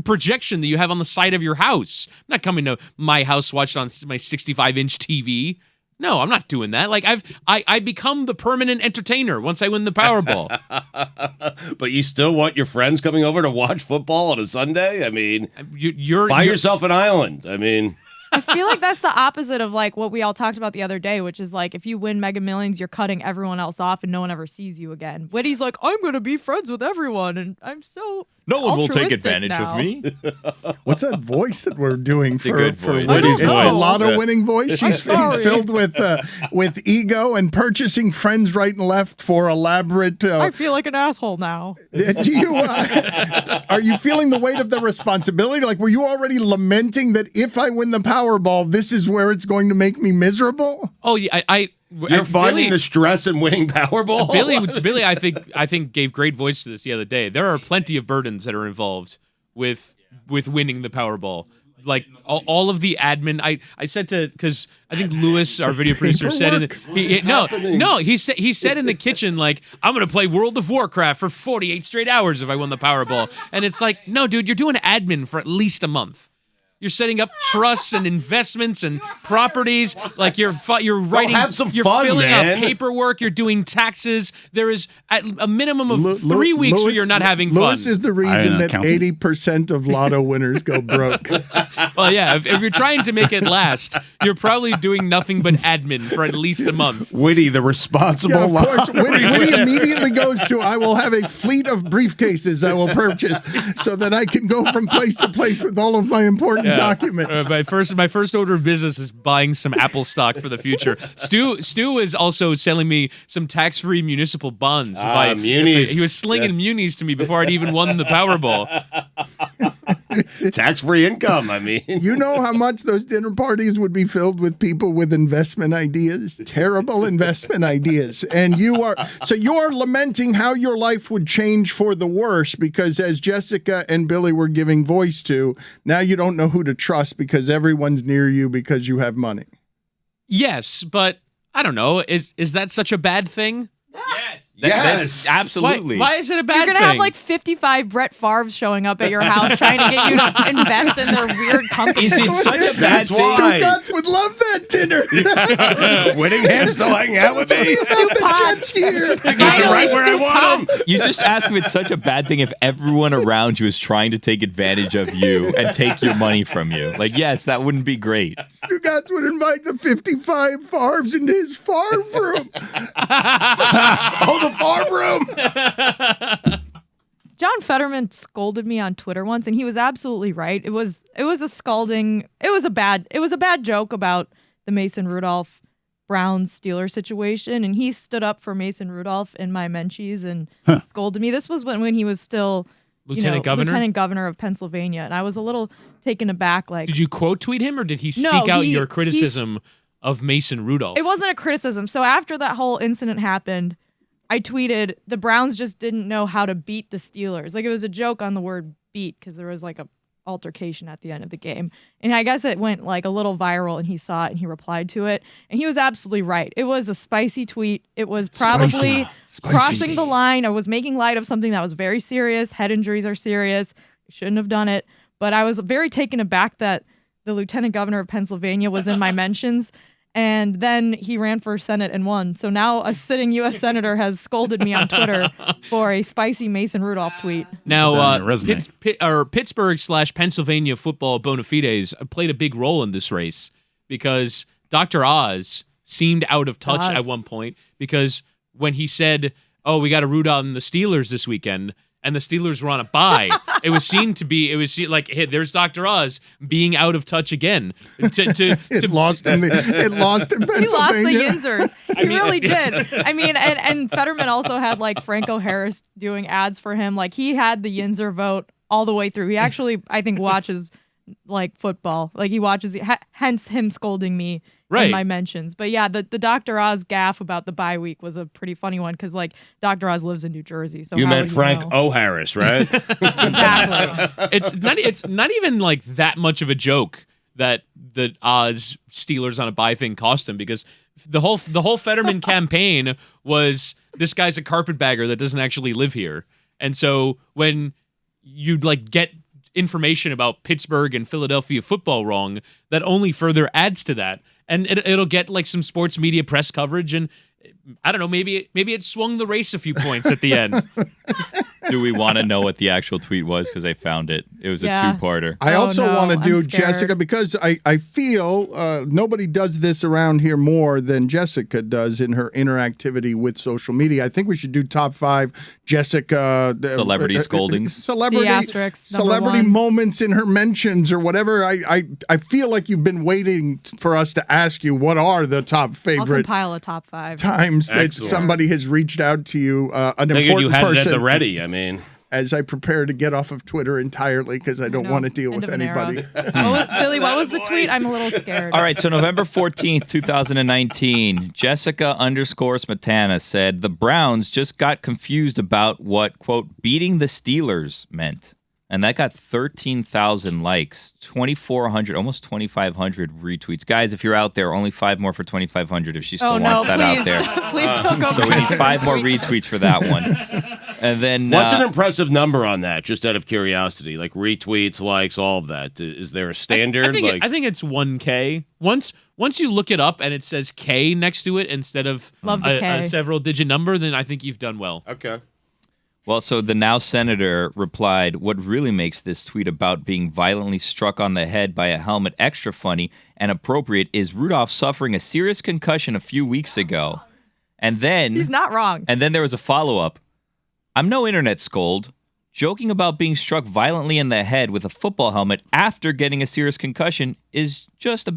projection that you have on the side of your house. I'm not coming to my house, watch it on my 65-inch TV. No, I'm not doing that. Like I become the permanent entertainer once I win the Powerball. But you still want your friends coming over to watch football on a Sunday? I mean, You're buy yourself an island. I mean, I feel like that's the opposite of like what we all talked about the other day, which is like if you win Mega Millions, you're cutting everyone else off and no one ever sees you again. Whitty's like, I'm gonna be friends with everyone, and I'm so No one will take altruistic advantage now. of me. What's that voice that we're doing for good voice. Woody's Woody's It's the voice. lotto winning voice. He's sorry. filled with ego and purchasing friends right and left for elaborate. I feel like an asshole now. Do you? Are you feeling the weight of the responsibility? Like, were you already lamenting that if I win the Powerball, this is where it's going to make me miserable? Oh yeah, You're finding the stress in winning Powerball? Billy, I think gave great voice to this the other day. There are plenty of burdens that are involved with winning the Powerball. Like all of the admin. I said to, because I think Lewis, our video producer, said he said in the kitchen, like, I'm gonna play World of Warcraft for 48 straight hours if I win the Powerball. And it's like, no, dude, you're doing admin for at least a month. You're setting up trusts and investments and properties. Like you're writing, have some you're fun, filling man. out paperwork. You're doing taxes. There is at a minimum of 3 weeks where you're not having fun. Lewis is the reason an that accountant. 80% of lotto winners go broke. Well, yeah. If you're trying to make it last, you're probably doing nothing but admin for at least a month. Witty, the responsible Yeah, of course. lottery When he immediately goes to, I will have a fleet of briefcases I will purchase so that I can go from place to place with all of my important documents. My first order of business is buying some Apple stock for the future. Stu is also selling me some tax-free municipal bonds. munis. He was slinging munis to me before I'd even won the Powerball. Tax-free income, I mean. You know how much those dinner parties would be filled with people with investment ideas, terrible investment ideas. And you're lamenting how your life would change for the worse because, as Jessica and Billy were giving voice to, now you don't know who to trust because everyone's near you because you have money. Yes, but I don't know. Is that such a bad thing? Yes. Absolutely. Why is it a bad You're thing? gonna have like 55 Brett Favres showing up at your house trying to get you to invest in their weird companies. Is it such a bad That's thing? why. Stugotz would love that dinner. Winningham still hanging out with me? Stu Potts. These are right where I want them. You just asked if it's such a bad thing if everyone around you is trying to take advantage of you and take your money from you. Like, yes, that wouldn't be great. Stugotz would invite the 55 Favres into his farm room. Oh, the farm room. John Fetterman scolded me on Twitter once, and he was absolutely right. It was a scalding. It was a bad joke about the Mason Rudolph Browns Steelers situation, and he stood up for Mason Rudolph in my menchies and scolded me. This was when he was still Lieutenant Governor? Lieutenant Governor of Pennsylvania, and I was a little taken aback. Like, Did you quote tweet him, or did he No, seek out he- your criticism of Mason Rudolph? it wasn't a criticism. So after that whole incident happened, I tweeted, the Browns just didn't know how to beat the Steelers. Like, it was a joke on the word beat because there was like a altercation at the end of the game. And I guess it went like a little viral and he saw it and he replied to it. And he was absolutely right. It was a spicy tweet. It was probably crossing the line. I was making light of something that was very serious. Head injuries are serious. Shouldn't have done it. But I was very taken aback that the Lieutenant Governor of Pennsylvania was in my mentions. And then he ran for Senate and won. So now a sitting U.S. Senator has scolded me on Twitter for a spicy Mason Rudolph tweet. Now, Put that on your resume. Pittsburgh/Pennsylvania football bona fides played a big role in this race because Dr. Oz seemed out of touch at one point because when he said, "Oh, we got to root on the Steelers this weekend," and the Steelers were on a bye, it was seen like, hey, there's Dr. Oz being out of touch again. It lost in Pennsylvania. He lost the Yinzers. He really did. I mean, and Fetterman also had like Franco Harris doing ads for him. Like, he had the Yinzer vote all the way through. He actually, I think, watches like football. Like, he watches, hence him scolding me in my mentions. But yeah, the Dr. Oz gaffe about the bye week was a pretty funny one because like Dr. Oz lives in New Jersey. So You how meant would Frank know? O'Harris, right? Exactly. It's not even like that much of a joke that the Oz Steelers on a bye thing cost him because the whole Fetterman campaign was this guy's a carpetbagger that doesn't actually live here. And so when you'd like get information about Pittsburgh and Philadelphia football wrong, that only further adds to that. And it'll get like some sports media press coverage, and I don't know, maybe it swung the race a few points at the end. Do we want to know what the actual tweet was? Because I found it. It was a two-parter. I also want to do, I'm scared. Jessica, because I feel nobody does this around here more than Jessica does in her interactivity with social media. I think we should do top 5 Jessica Celebrity scoldings. Celebrity moments in her mentions or whatever. I feel like you've been waiting for us to ask you what are the top I'll favorite compile a top 5 times that somebody has reached out to you, an Figured important you had person. it at the ready. I mean, as I prepare to get off of Twitter entirely because I don't want to deal End with of an anybody. Billy, what was the tweet? I'm a little scared. All right, so November 14th, 2019, Jessica_Smetana said the Browns just got confused about what, quote, beating the Steelers meant. And that got 13,000 likes, 2,400, almost 2,500 retweets. Guys, if you're out there, only 5 more for 2,500 if she still wants that out there. Please don't go So we back. need 5 more retweets for that one. And then what's an impressive number on that? Just out of curiosity, like retweets, likes, all of that. Is there a standard? I think it's 1K. Once you look it up and it says K next to it instead of a several-digit number, then I think you've done well. Okay. Well, so the now senator replied, what really makes this tweet about being violently struck on the head by a helmet extra funny and appropriate is Rudolph suffering a serious concussion a few weeks ago. And then... He's not wrong. And then there was a follow-up. I'm no internet scold. Joking about being struck violently in the head with a football helmet after getting a serious concussion is just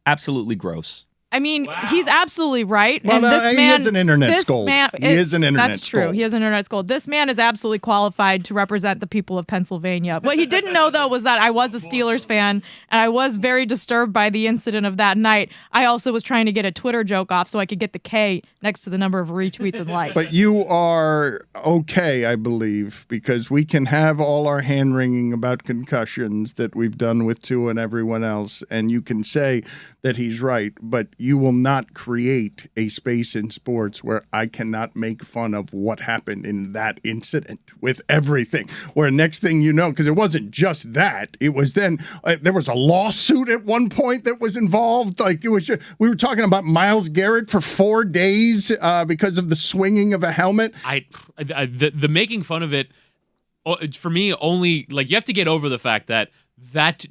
absolutely gross. I mean, he's absolutely right. Well, and this he man is an internet scold. He is an internet That's true. scold. He is an internet scold. This man is absolutely qualified to represent the people of Pennsylvania. What he didn't know, though, was that I was a Steelers fan, and I was very disturbed by the incident of that night. I also was trying to get a Twitter joke off so I could get the K next to the number of retweets and likes. But you are okay, I believe, because we can have all our hand-wringing about concussions that we've done with Tua and everyone else, and you can say that he's right, but you will not create a space in sports where I cannot make fun of what happened in that incident with everything. Where next thing you know, because it wasn't just that, it was then there was a lawsuit at one point that was involved. Like it was, we were talking about Myles Garrett for 4 days because of the swinging of a helmet. The making fun of it for me only like you have to get over the fact that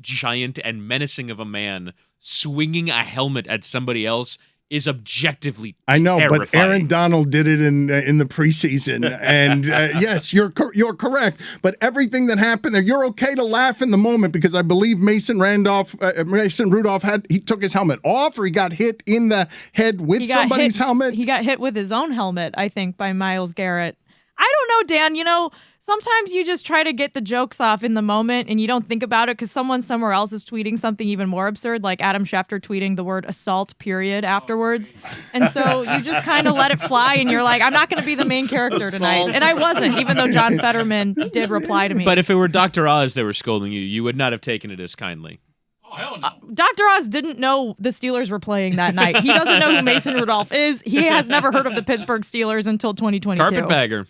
giant and menacing of a man swinging a helmet at somebody else is objectively I know, terrifying. but Aaron Donald did it in the preseason, and yes, you're correct. But everything that happened there, you're okay to laugh in the moment because I believe Mason Rudolph he took his helmet off, or he got hit in the head with somebody's helmet. He got hit with his own helmet, I think, by Myles Garrett. I don't know, Dan. You know, sometimes you just try to get the jokes off in the moment and you don't think about it because someone somewhere else is tweeting something even more absurd, like Adam Schefter tweeting the word assault, period, afterwards. And so you just kind of let it fly and you're like, I'm not going to be the main character tonight. And I wasn't, even though John Fetterman did reply to me. But if it were Dr. Oz that were scolding you, you would not have taken it as kindly. Dr. Oz didn't know the Steelers were playing that night. He doesn't know who Mason Rudolph is. He has never heard of the Pittsburgh Steelers until 2022. Carpetbagger.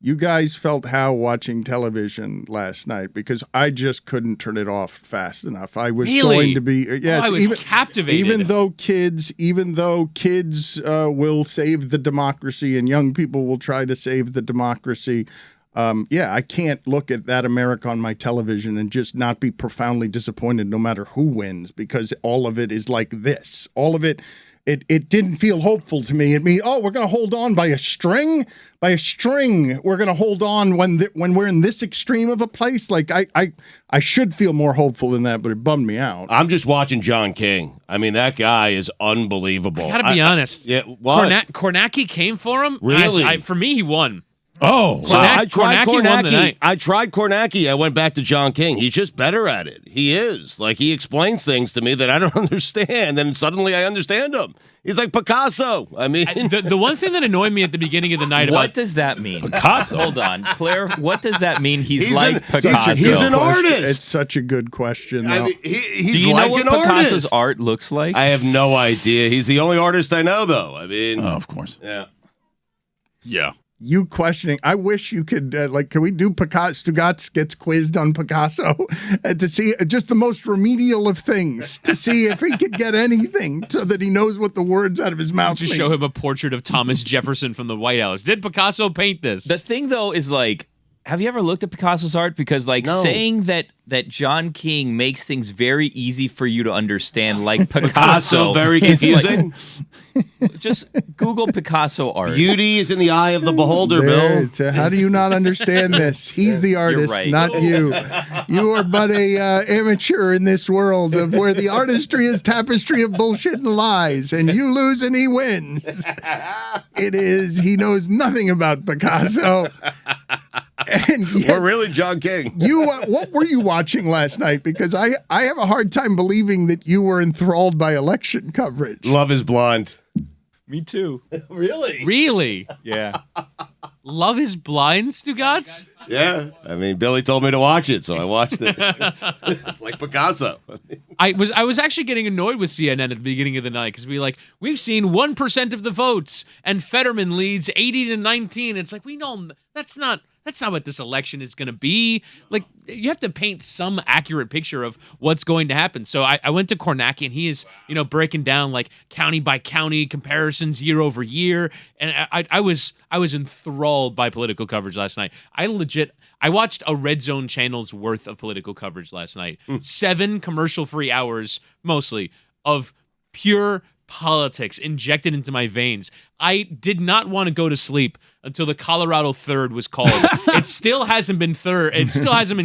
You guys felt how watching television last night because I just couldn't turn it off fast enough. I was going to be I was captivated. Even though kids will save the democracy and young people will try to save the democracy. I can't look at that America on my television and just not be profoundly disappointed no matter who wins because all of it is like this. All of it. It didn't feel hopeful to me. It means, we're going to hold on by a string. By a string, we're going to hold on when we're in this extreme of a place. Like I should feel more hopeful than that, but it bummed me out. I'm just watching John King. I mean, that guy is unbelievable. I gotta be honest. Yeah, what? Kornacki came for him. Really? For me, he won. Oh, So I tried Kornacki won the night. I tried Kornacki. I went back to John King. He's just better at it. He is. Like, he explains things to me that I don't understand, and suddenly I understand them. He's like Picasso. I mean... The one thing that annoyed me at the beginning of the night What does that mean? Picasso. Hold on. Claire, what does that mean? He's like Picasso. Picasso. He's an artist. It's such a good question. I Though. mean, he's Do you like know what an Picasso's artist. art looks like? I have no idea. He's the only artist I know, though. I mean... Oh, of course. Yeah. Yeah. you questioning. I wish you could, can we do Picasso? Stugotz gets quizzed on Picasso to see just the most remedial of things, to see if he could get anything so that he knows what the words out of his mouth Just mean. show him a portrait of Thomas Jefferson from the White House. Did Picasso paint this? The thing, though, is like, have you ever looked at Picasso's art? Because No. saying that John King makes things very easy for you to understand, like Picasso, Picasso, very is like- confusing. just Google Picasso art. Beauty is in the eye of the beholder, There, Bill. it's, how do you not understand this? He's the artist, right. not you. You are but a amateur in this world of where the artistry is tapestry of bullshit and lies, and you lose and he wins. It is. He knows nothing about Picasso. And yet, Or really John King. you, what were you watching last night? Because I have a hard time believing that you were enthralled by election coverage. Love is blind. Me too. Really? Really? Yeah. Love is Blind, Stugotz? Yeah. I mean, Billy told me to watch it, so I watched it. It's like Picasso. I was actually getting annoyed with CNN at the beginning of the night because we've seen 1% of the votes and Fetterman leads 80-19. It's like, we know that's not what this election is going to be. Like, you have to paint some accurate picture of what's going to happen. So I went to Kornacki, and he is, breaking down like county by county comparisons year over year. And I was enthralled by political coverage last night. I watched a Red Zone channel's worth of political coverage last night. 7 commercial-free hours, mostly, of pure politics injected into my veins. I did not want to go to sleep until the Colorado 3rd was called. It still hasn't been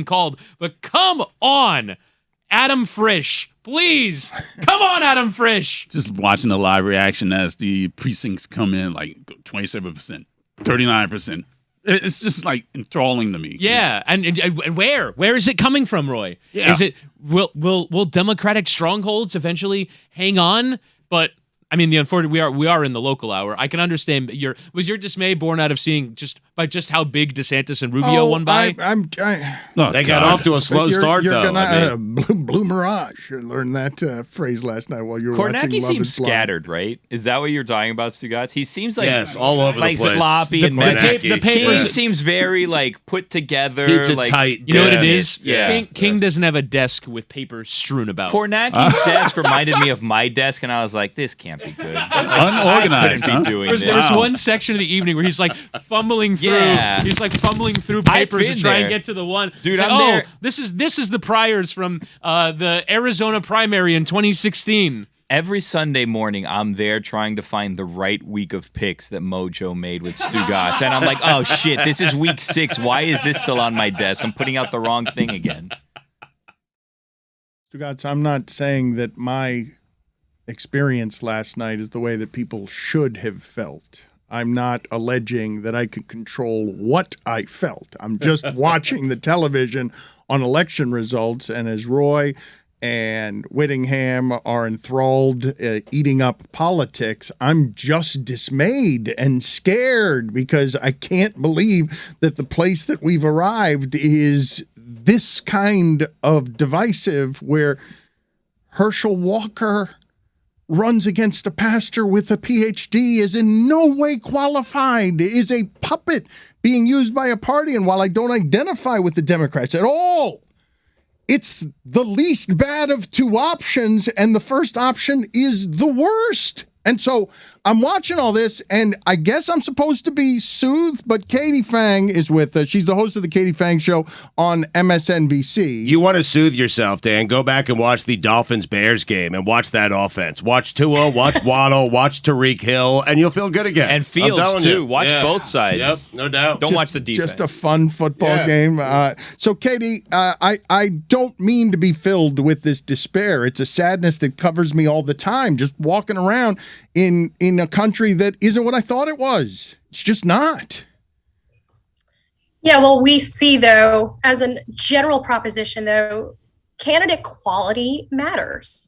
called, but come on, Adam Frisch. Please, come on, Adam Frisch. Just watching the live reaction as the precincts come in, like 27%, 39%. It's just like enthralling to me. Yeah, and where is it coming from, Roy? Yeah. Is it will Democratic strongholds eventually hang on? But I mean, the unfortunate we are in the local hour. I can understand was your dismay born out of seeing just how big DeSantis and Rubio won by? Oh, They got God. off to a slow start, you're though. Gonna, blue mirage. I learned that phrase last night while you were watching Kornacki Love seems is Blind. scattered, right? Is that what you're talking about, Stugotz? He seems like Yes, all over the like place. sloppy The and Kornacki. the papers- King seems very like put together. Keeps it like, tight. You know what it Yeah. is? Yeah. King doesn't have a desk with paper strewn about. Kornacki's desk reminded me of my desk, and I was like, "This can't be good. Unorganized, I couldn't be huh? doing There's this." one section of the evening where he's like fumbling through. Yeah. He's like fumbling through I've papers to been try and there. get to the one. Dude, It's like, I'm there. This is the priors from the Arizona primary in 2016. Every Sunday morning, I'm there trying to find the right week of picks that Mojo made with Stugotz, and I'm like, "Oh shit, this is week 6. Why is this still on my desk? I'm putting out the wrong thing again." Stugotz, I'm not saying that my experience last night is the way that people should have felt. I'm not alleging that I could control what I felt. I'm just watching the television on election results, and as Roy and Whittingham are enthralled eating up politics, I'm just dismayed and scared because I can't believe that the place that we've arrived is this kind of divisive, where Herschel Walker runs against a pastor with a PhD, is in no way qualified, is a puppet being used by a party. And while I don't identify with the Democrats at all, it's the least bad of two options, and the first option is the worst. And so I'm watching all this, and I guess I'm supposed to be soothed, but Katie Phang is with us. She's the host of the Katie Phang Show on MSNBC. You want to soothe yourself, Dan. Go back and watch the Dolphins-Bears game and watch that offense. Watch Tua, watch Waddle, watch Tariq Hill, and you'll feel good again. And I'm Fields telling too. you. Watch Yeah. both sides. Yep, no doubt. Don't watch the defense. Just a fun football Yeah. game. So, Katie, I don't mean to be filled with this despair. It's a sadness that covers me all the time, just walking around in a country that isn't what I thought it was. It's just not. Yeah, well, we see, though, as a general proposition, though, candidate quality matters.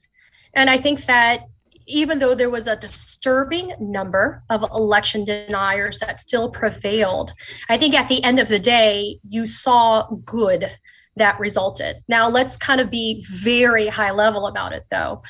And I think that even though there was a disturbing number of election deniers that still prevailed, I think at the end of the day, you saw good that resulted. Now, let's kind of be very high level about it, though.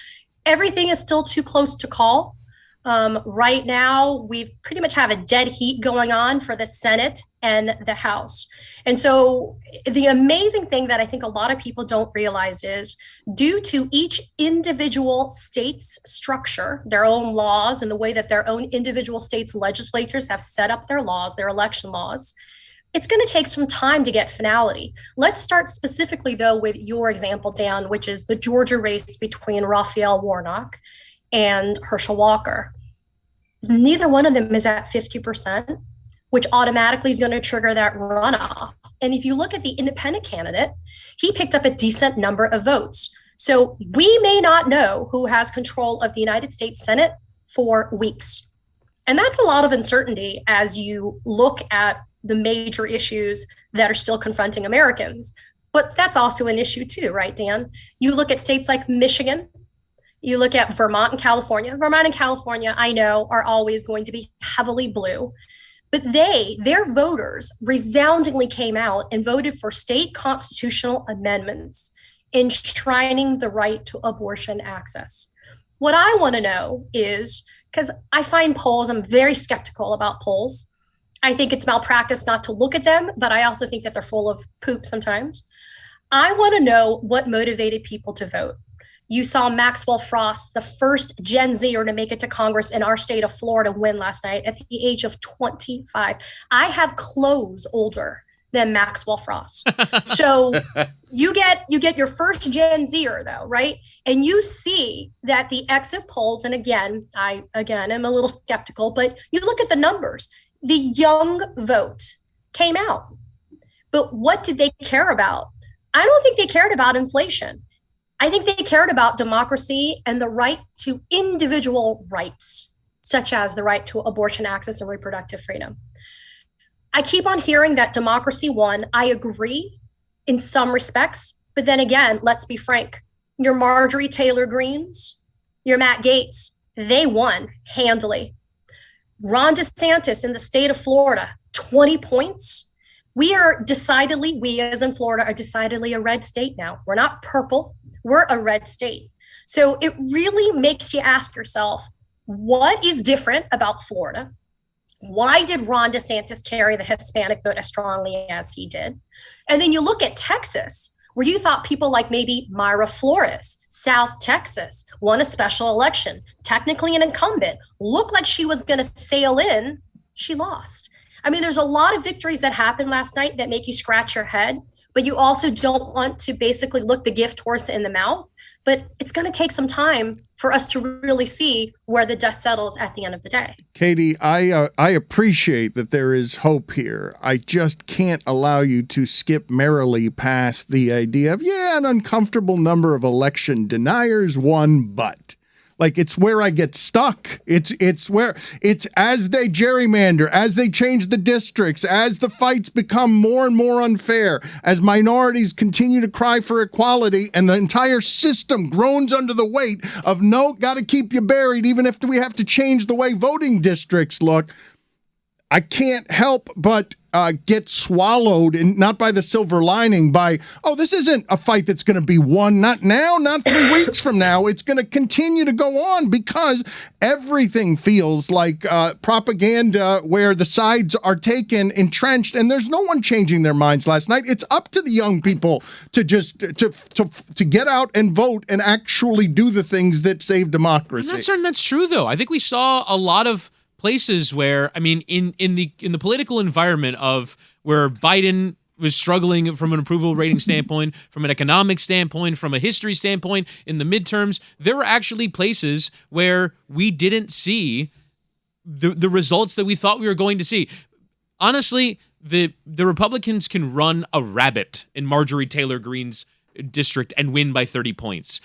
Everything is still too close to call. Right now, we pretty much have a dead heat going on for the Senate and the House. And so the amazing thing that I think a lot of people don't realize is due to each individual state's structure, their own laws, and the way that their own individual states' legislatures have set up their laws, their election laws, it's going to take some time to get finality. Let's start specifically, though, with your example, Dan, which is the Georgia race between Raphael Warnock and Herschel Walker. Neither one of them is at 50%, which automatically is going to trigger that runoff. And if you look at the independent candidate, he picked up a decent number of votes. So we may not know who has control of the United States Senate for weeks. And that's a lot of uncertainty as you look at the major issues that are still confronting Americans. But that's also an issue too, right, Dan? You look at states like Michigan, you look at Vermont and California. Vermont and California, I know, are always going to be heavily blue, but their voters resoundingly came out and voted for state constitutional amendments enshrining the right to abortion access. What I want to know is, because I find polls, I'm very skeptical about polls. I think it's malpractice not to look at them, but I also think that they're full of poop sometimes. I want to know what motivated people to vote. You saw Maxwell Frost, the first Gen Zer to make it to Congress in our state of Florida, win last night at the age of 25. I have clothes older than Maxwell Frost. So you get your first Gen Zer though, right? And you see that the exit polls, and again, I am a little skeptical, but you look at the numbers, the young vote came out. But what did they care about? I don't think they cared about inflation. I think they cared about democracy and the right to individual rights, such as the right to abortion access and reproductive freedom. I keep on hearing that democracy won. I agree in some respects, but then again, let's be frank. Your Marjorie Taylor Greenes, your Matt Gaetz, they won handily. Ron DeSantis in the state of Florida, 20 points. We as in Florida are decidedly a red state now. We're not purple. We're a red state. So it really makes you ask yourself, what is different about Florida? Why did Ron DeSantis carry the Hispanic vote as strongly as he did? And then you look at Texas, where you thought people like maybe Myra Flores, South Texas, won a special election, technically an incumbent, looked like she was going to sail in, she lost. I mean, there's a lot of victories that happened last night that make you scratch your head, but you also don't want to basically look the gift horse in the mouth. But it's going to take some time for us to really see where the dust settles at the end of the day. Katie, I appreciate that there is hope here. I just can't allow you to skip merrily past the idea of, an uncomfortable number of election deniers won, but. Like, it's where I get stuck. It's where it's as they gerrymander, as they change the districts, as the fights become more and more unfair, as minorities continue to cry for equality, and the entire system groans under the weight of no, got to keep you buried, even if we have to change the way voting districts look. I can't help but get swallowed, and not by the silver lining, by, this isn't a fight that's going to be won, not now, not 3 weeks from now. It's going to continue to go on because everything feels like propaganda where the sides are taken, entrenched, and there's no one changing their minds last night. It's up to the young people to just to get out and vote and actually do the things that save democracy. I'm not certain that's true, though. I think we saw a lot of places where, I mean, in the political environment of where Biden was struggling from an approval rating standpoint, from an economic standpoint, from a history standpoint, in the midterms, there were actually places where we didn't see the results that we thought we were going to see. Honestly, the Republicans can run a rabbit in Marjorie Taylor Greene's district and win by 30 points.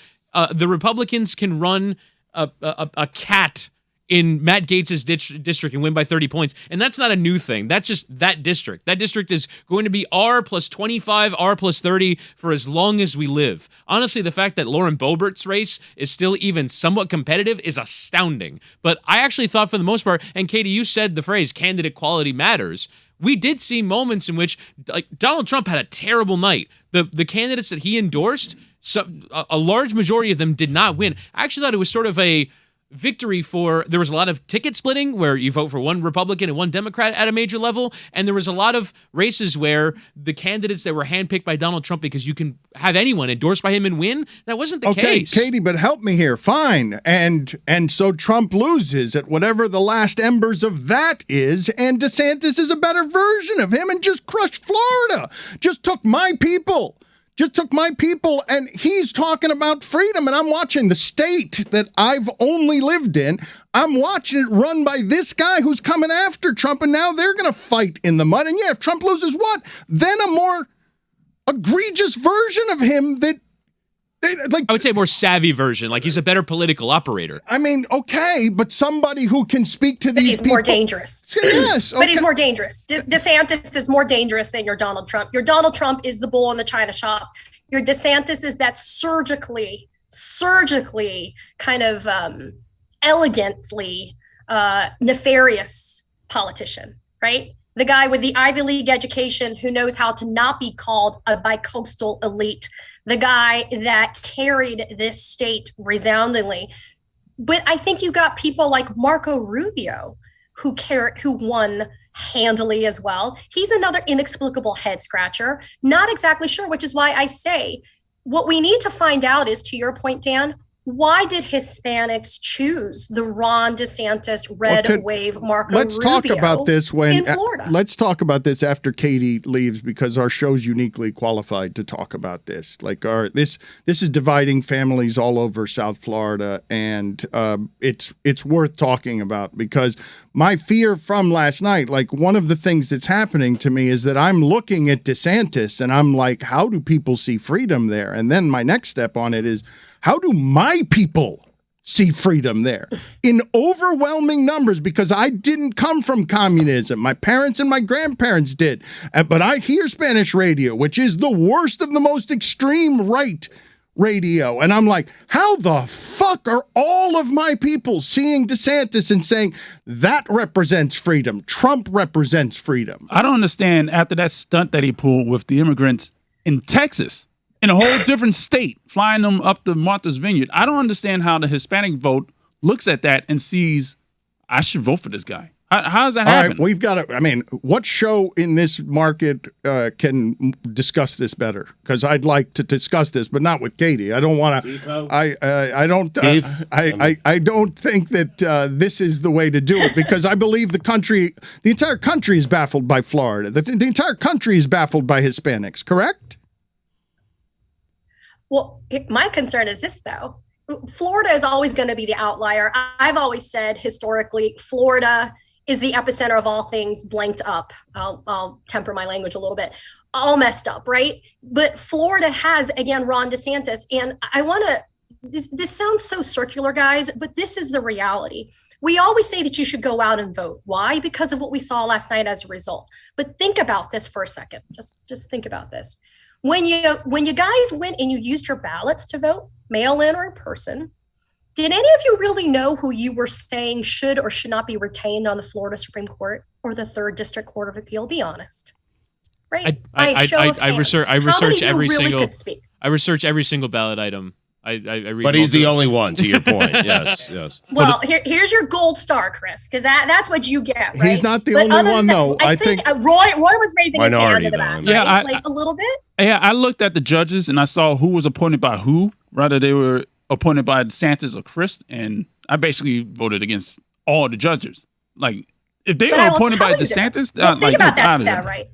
The Republicans can run a cat in Matt Gaetz's district and win by 30 points. And that's not a new thing. That's just that district. That district is going to be R plus 25, R plus 30 for as long as we live. Honestly, the fact that Lauren Boebert's race is still even somewhat competitive is astounding. But I actually thought for the most part, and Katie, you said the phrase candidate quality matters. We did see moments in which, like, Donald Trump had a terrible night. The candidates that he endorsed, a large majority of them did not win. I actually thought it was sort of a victory there was a lot of ticket splitting where you vote for one Republican and one Democrat at a major level. And there was a lot of races where the candidates that were handpicked by Donald Trump, because you can have anyone endorsed by him and win, that wasn't the case. Okay, Katie, but help me here. Fine. And so Trump loses at whatever the last embers of that is, and DeSantis is a better version of him and just crushed Florida. Just took my people, and he's talking about freedom, and I'm watching the state that I've only lived in. I'm watching it run by this guy who's coming after Trump, and now they're going to fight in the mud. And yeah, if Trump loses what? Then a more egregious version of him that I would say a more savvy version. Like, he's a better political operator. I mean, okay, but somebody who can speak to these people. He's more dangerous. Yes. Okay. But he's more dangerous. DeSantis is more dangerous than your Donald Trump. Your Donald Trump is the bull in the china shop. Your DeSantis is that surgically kind of elegantly nefarious politician, right? The guy with the Ivy League education who knows how to not be called a bicoastal elite. The guy that carried this state resoundingly. But I think you got people like Marco Rubio who won handily as well. He's another inexplicable head scratcher. Not exactly sure, which is why I say what we need to find out is, to your point, Dan, why did Hispanics choose the Ron DeSantis red wave Marco Rubio? Let's talk about this in Florida. Let's talk about this after Katie leaves, because our show's uniquely qualified to talk about this. Like, this is dividing families all over South Florida, and it's worth talking about, because my fear from last night, like, one of the things that's happening to me is that I'm looking at DeSantis and I'm like, how do people see freedom there? And then my next step on it is, how do my people see freedom there? In overwhelming numbers, because I didn't come from communism. My parents and my grandparents did. But I hear Spanish radio, which is the worst of the most extreme right radio. And I'm like, how the fuck are all of my people seeing DeSantis and saying that represents freedom? Trump represents freedom. I don't understand, after that stunt that he pulled with the immigrants in Texas, in a whole different state, flying them up to Martha's Vineyard. I don't understand how the Hispanic vote looks at that and sees, I should vote for this guy. How does that happen? All right, we've got to, I mean, what show in this market can discuss this better? Because I'd like to discuss this, but not with Katie. I don't want to. I don't think that this is the way to do it, because I believe the entire country is baffled by Florida. The entire country is baffled by Hispanics. Correct? Well, my concern is this, though. Florida is always going to be the outlier. I've always said historically, Florida is the epicenter of all things blanked up. I'll temper my language a little bit. All messed up, right? But Florida has, again, Ron DeSantis. And I want to, this sounds so circular, guys, but this is the reality. We always say that you should go out and vote. Why? Because of what we saw last night as a result. But think about this for a second. Just think about this. When you guys went and you used your ballots to vote, mail in or in person, did any of you really know who you were saying should or should not be retained on the Florida Supreme Court or the 3rd District Court of Appeal? Be honest. Right? I research every single ballot item. I read. But he's the only one, to your point. Yes. Well, here's your gold star, Chris, because that's what you get. Right? He's not the only one, though. I think Roy was raising his hand in the back. Yeah, right? A little bit. Yeah, I looked at the judges and I saw who was appointed by who. Rather, they were appointed by DeSantis or Chris, and I basically voted against all the judges. Like, if they are appointed by DeSantis, think about that, right?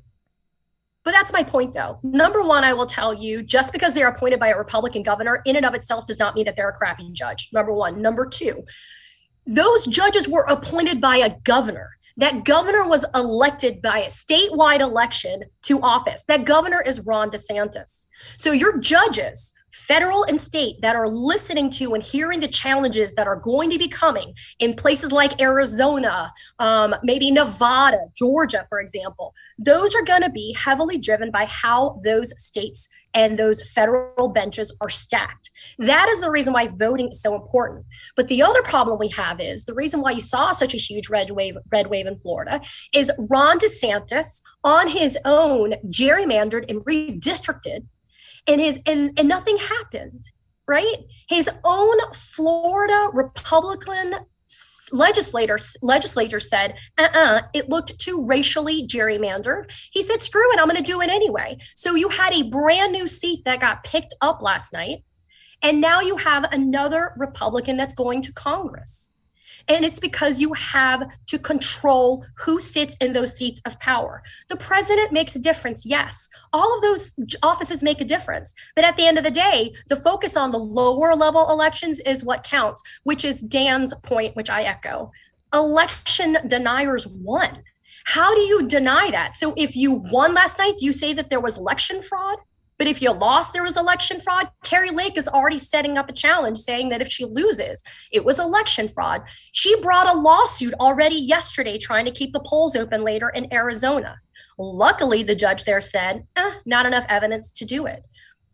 But that's my point, though. Number one, I will tell you, just because they're appointed by a Republican governor in and of itself does not mean that they're a crappy judge. Number one. Number two, those judges were appointed by a governor. That governor was elected by a statewide election to office. That governor is Ron DeSantis. So your judges, federal and state, that are listening to and hearing the challenges that are going to be coming in places like Arizona, maybe Nevada, Georgia, for example, those are going to be heavily driven by how those states and those federal benches are stacked. That is the reason why voting is so important. But the other problem we have is the reason why you saw such a huge red wave in Florida is Ron DeSantis on his own gerrymandered and redistricted, and nothing happened. right? His own Florida Republican legislator said, it looked too racially gerrymandered. He said, screw it, I'm going to do it anyway. So you had a brand new seat that got picked up last night. And now you have another Republican that's going to Congress. And it's because you have to control who sits in those seats of power. The president makes a difference, yes. All of those offices make a difference. But at the end of the day, the focus on the lower level elections is what counts, which is Dan's point, which I echo. Election deniers won. How do you deny that? So if you won last night, do you say that there was election fraud? But if you lost, there was election fraud. Carrie Lake is already setting up a challenge saying that if she loses, it was election fraud. She brought a lawsuit already yesterday trying to keep the polls open later in Arizona. Luckily, the judge there said, not enough evidence to do it.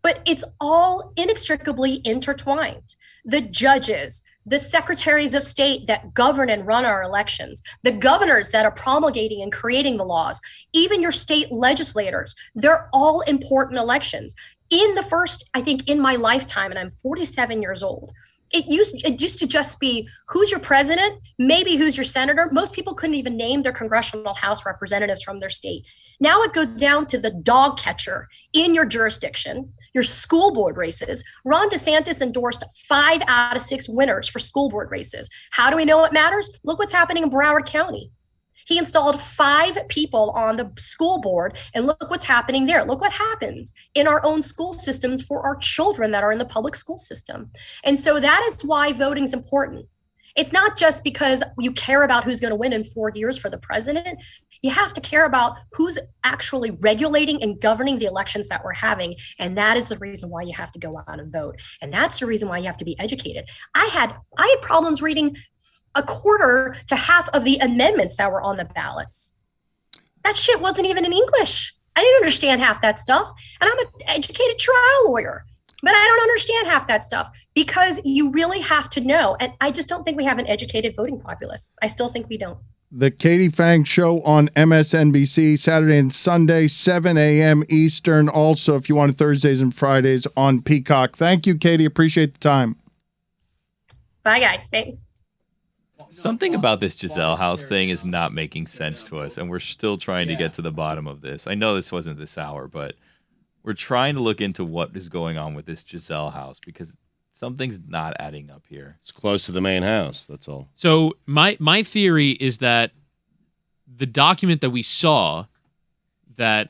But it's all inextricably intertwined. The judges, the secretaries of state that govern and run our elections, the governors that are promulgating and creating the laws, even your state legislators, they're all important elections. In the first, I think in my lifetime, and I'm 47 years old, it used to just be who's your president, maybe who's your senator. Most people couldn't even name their congressional House representatives from their state. Now it goes down to the dog catcher in your jurisdiction, your school board races. Ron DeSantis endorsed 5 out of 6 winners for school board races. How do we know it matters? Look what's happening in Broward County. He installed 5 people on the school board, and look what's happening there. Look what happens in our own school systems for our children that are in the public school system. And so that is why voting is important. It's not just because you care about who's going to win in 4 years for the president. You have to care about who's actually regulating and governing the elections that we're having. And that is the reason why you have to go out and vote. And that's the reason why you have to be educated. I had problems reading a quarter to half of the amendments that were on the ballots. That shit wasn't even in English. I didn't understand half that stuff. And I'm an educated trial lawyer. But I don't understand half that stuff because you really have to know. And I just don't think we have an educated voting populace. I still think we don't. The Katie Phang Show on MSNBC, Saturday and Sunday, 7 a.m. Eastern. Also, if you want Thursdays and Fridays on Peacock. Thank you, Katie. Appreciate the time. Bye, guys. Thanks. Something about this Gisele house thing is not making sense to us, and we're still trying to get to the bottom of this. I know this wasn't this hour, but we're trying to look into what is going on with this Gisele house because something's not adding up here. It's close to the main house, that's all. So my theory is that the document that we saw that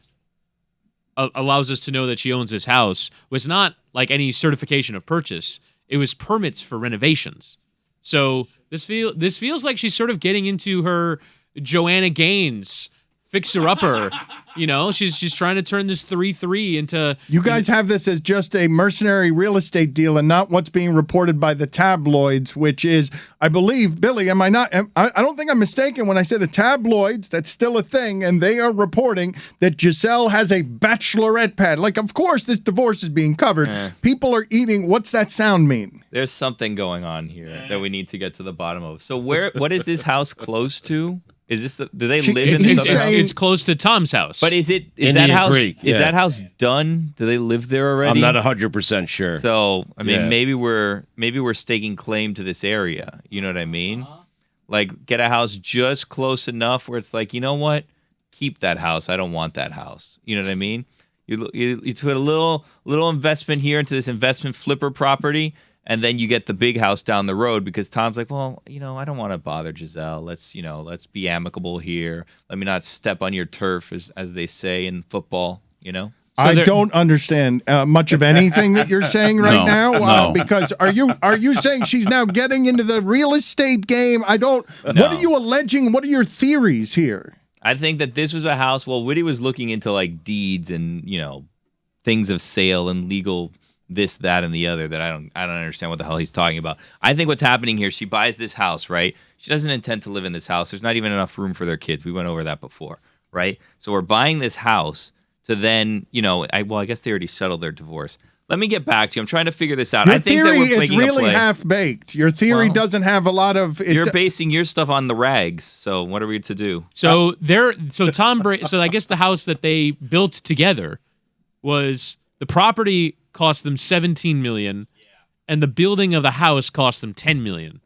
allows us to know that she owns this house was not like any certification of purchase. It was permits for renovations. So this feels like she's sort of getting into her Joanna Gaines fixer-upper. You know, she's trying to turn this 3-3 into... You guys have this as just a mercenary real estate deal and not what's being reported by the tabloids, which is, I believe, Billy, I don't think I'm mistaken when I say the tabloids, that's still a thing, and they are reporting that Gisele has a bachelorette pad. Like, of course, this divorce is being covered. People are eating... What's that sound mean? There's something going on here that we need to get to the bottom of. So what is this house close to? Is this do they live in this other house? It's close to Tom's house. But is Indian that house Creek, is that house done? Do they live there already? I'm not 100% sure. So I mean, maybe we're staking claim to this area. You know what I mean? Like get a house just close enough where it's like, you know what? Keep that house. I don't want that house. You know what I mean? You put a little investment here into this investment flipper property. And then you get the big house down the road because Tom's like, well, you know, I don't want to bother Gisele. Let's be amicable here. Let me not step on your turf, as they say in football, you know? I don't understand much of anything that you're saying right now. Because are you saying she's now getting into the real estate game? What are you alleging? What are your theories here? I think that this was a house. Well, Whitty was looking into like deeds and, you know, things of sale and legal this, that, and the other that I don't understand what the hell he's talking about. I think what's happening here, she buys this house, right? She doesn't intend to live in this house. There's not even enough room for their kids. We went over that before, right? So we're buying this house to then, you know, I guess they already settled their divorce. Let me get back to you. I'm trying to figure this out. Your I think theory that we're is making really a play. half-baked. Your theory doesn't have a lot of... You're basing your stuff on the rags, so what are we to do? So Tom Brady. So I guess the house that they built together was the property cost them $17 million, and the building of the house cost them $10 million.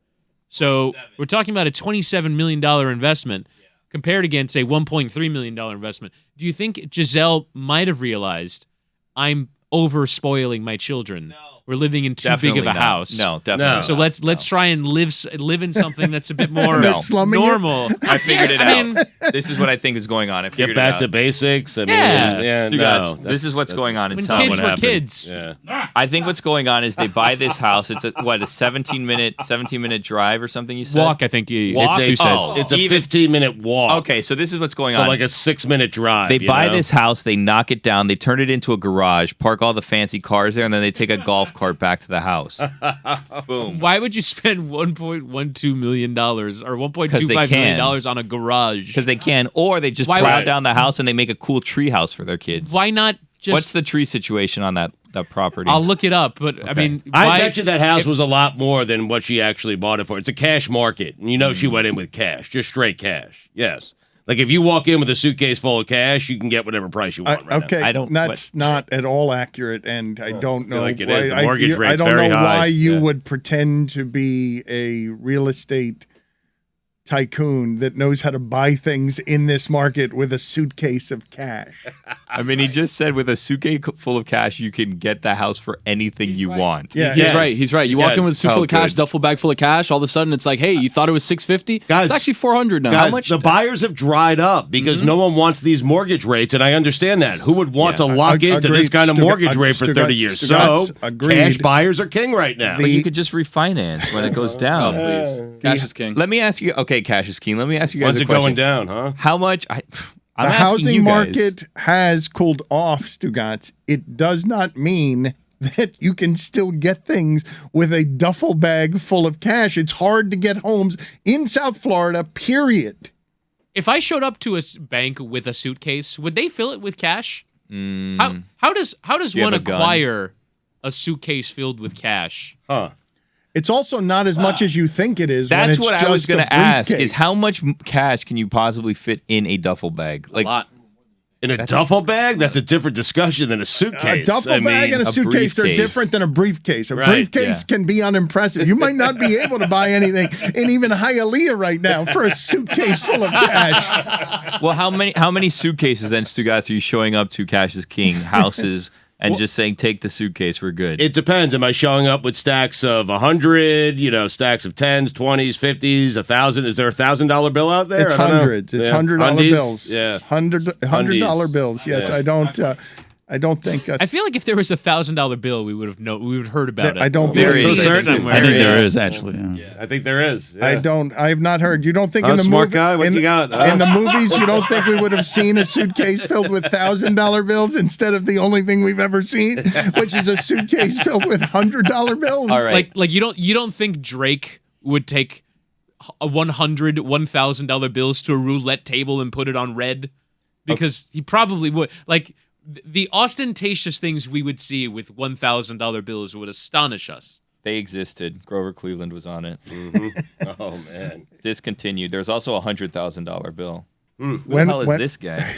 So we're talking about a $27 million investment compared against a $1.3 million investment. Do you think Gisele might have realized I'm over spoiling my children? No. We're living in too big of a house. No, definitely. So let's try and live in something that's a bit more normal. I figured it out. This is what I think is going on. I figured Get back it out. to basics. I mean, Yeah. no. This is what's going on. When Tell me kids what were happened. kids. Yeah. I think what's going on is they buy this house. It's a 17-minute drive or something you said? Walk, I think you Walk? Stu said. Oh. It's a Even- 15-minute walk. Okay, so this is what's going So on. like a 6-minute drive. They buy know? this house, they knock it down, they turn it into a garage, park all the fancy cars there, and then they take a golf cart back to the house. Boom. Why would you spend $1.12 million or $1.25 they can. million on a garage? Because they can, or they just Why plow would- down the house and they make a cool tree house for their kids. Why not just... What's the tree situation on that property? I'll look it up, but I mean... I why- bet you that house was a lot more than what she actually bought it for. It's a cash market, and you know she went in with cash, just straight cash. Yes. Like if you walk in with a suitcase full of cash, you can get whatever price you want. Right okay, I don't- that's not at all accurate, and I don't know. like it why, is. The mortgage I rate's don't very know high. why you Yeah. would pretend to be a real estate tycoon that knows how to buy things in this market with a suitcase of cash. I mean, he just said with a suitcase full of cash, you can get the house for anything you want. Yeah, He's Yes. right. He's right. You walk Yeah. in with a suit Oh, full of cash, good. duffel bag full of cash. All of a sudden, it's like, hey, you thought it was $650? Guys- It's actually $400 now. Guys, How much? the buyers have dried up because no one wants these mortgage rates, and I understand that. Who would want to lock into this Agreed. kind of mortgage rate for 30 Stugotz, years? Stugotz, So, agreed. cash buyers are king right now. But you could just refinance when it goes Oh, down. please. Cash is king. Let me ask you. Okay, cash is king. Let me ask you guys When's a it question. going down, huh? How much? I'm The asking housing you guys. market has cooled off, Stugotz. It does not mean that you can still get things with a duffel bag full of cash. It's hard to get homes in South Florida, period. If I showed up to a bank with a suitcase, would they fill it with cash? How does you one have a gun? acquire a suitcase filled with cash? Huh. It's also not as much as you think it is. when That's it's what just I was a going to ask: briefcase. is how much cash can you possibly fit in a duffel bag? A lot. In a duffel bag? That's a different discussion than a suitcase. A duffel I bag mean, and a suitcase are briefcase. different than a briefcase. A Right, briefcase can be unimpressive. You might not be able to buy anything in even Hialeah right now for a suitcase full of cash. Well, how many suitcases then, Stugotz, are you showing up to Cash is King houses and just saying, take the suitcase, we're good? It depends. Am I showing up with stacks of 100, stacks of 10s, 20s, 50s, 1,000? Is there a $1,000 bill out there? It's I don't know. hundreds. It's Yeah. $100 Undies? bills. Yeah. $100 bills. Yes, Yeah. I don't think. I feel like if there was a $1,000 bill, we would have heard about it. I don't There believe is. it. So certain. somewhere. I think there Yeah. is actually. Yeah. I think there is. Yeah. I have not heard. You don't think Huh, in the smart movie, guy? What in, you the- got, huh? in the movies, you don't think we would have seen a suitcase filled with $1,000 bills instead of the only thing we've ever seen, which is a suitcase filled with $100 bills? All right. Like you don't think Drake would take a $1,000 bills to a roulette table and put it on red? Because he probably would. Like the ostentatious things we would see with $1,000 bills would astonish us. They existed. Grover Cleveland was on it. Oh, man. Discontinued. There's also a $100,000 bill. Who the When- hell is when- this guy?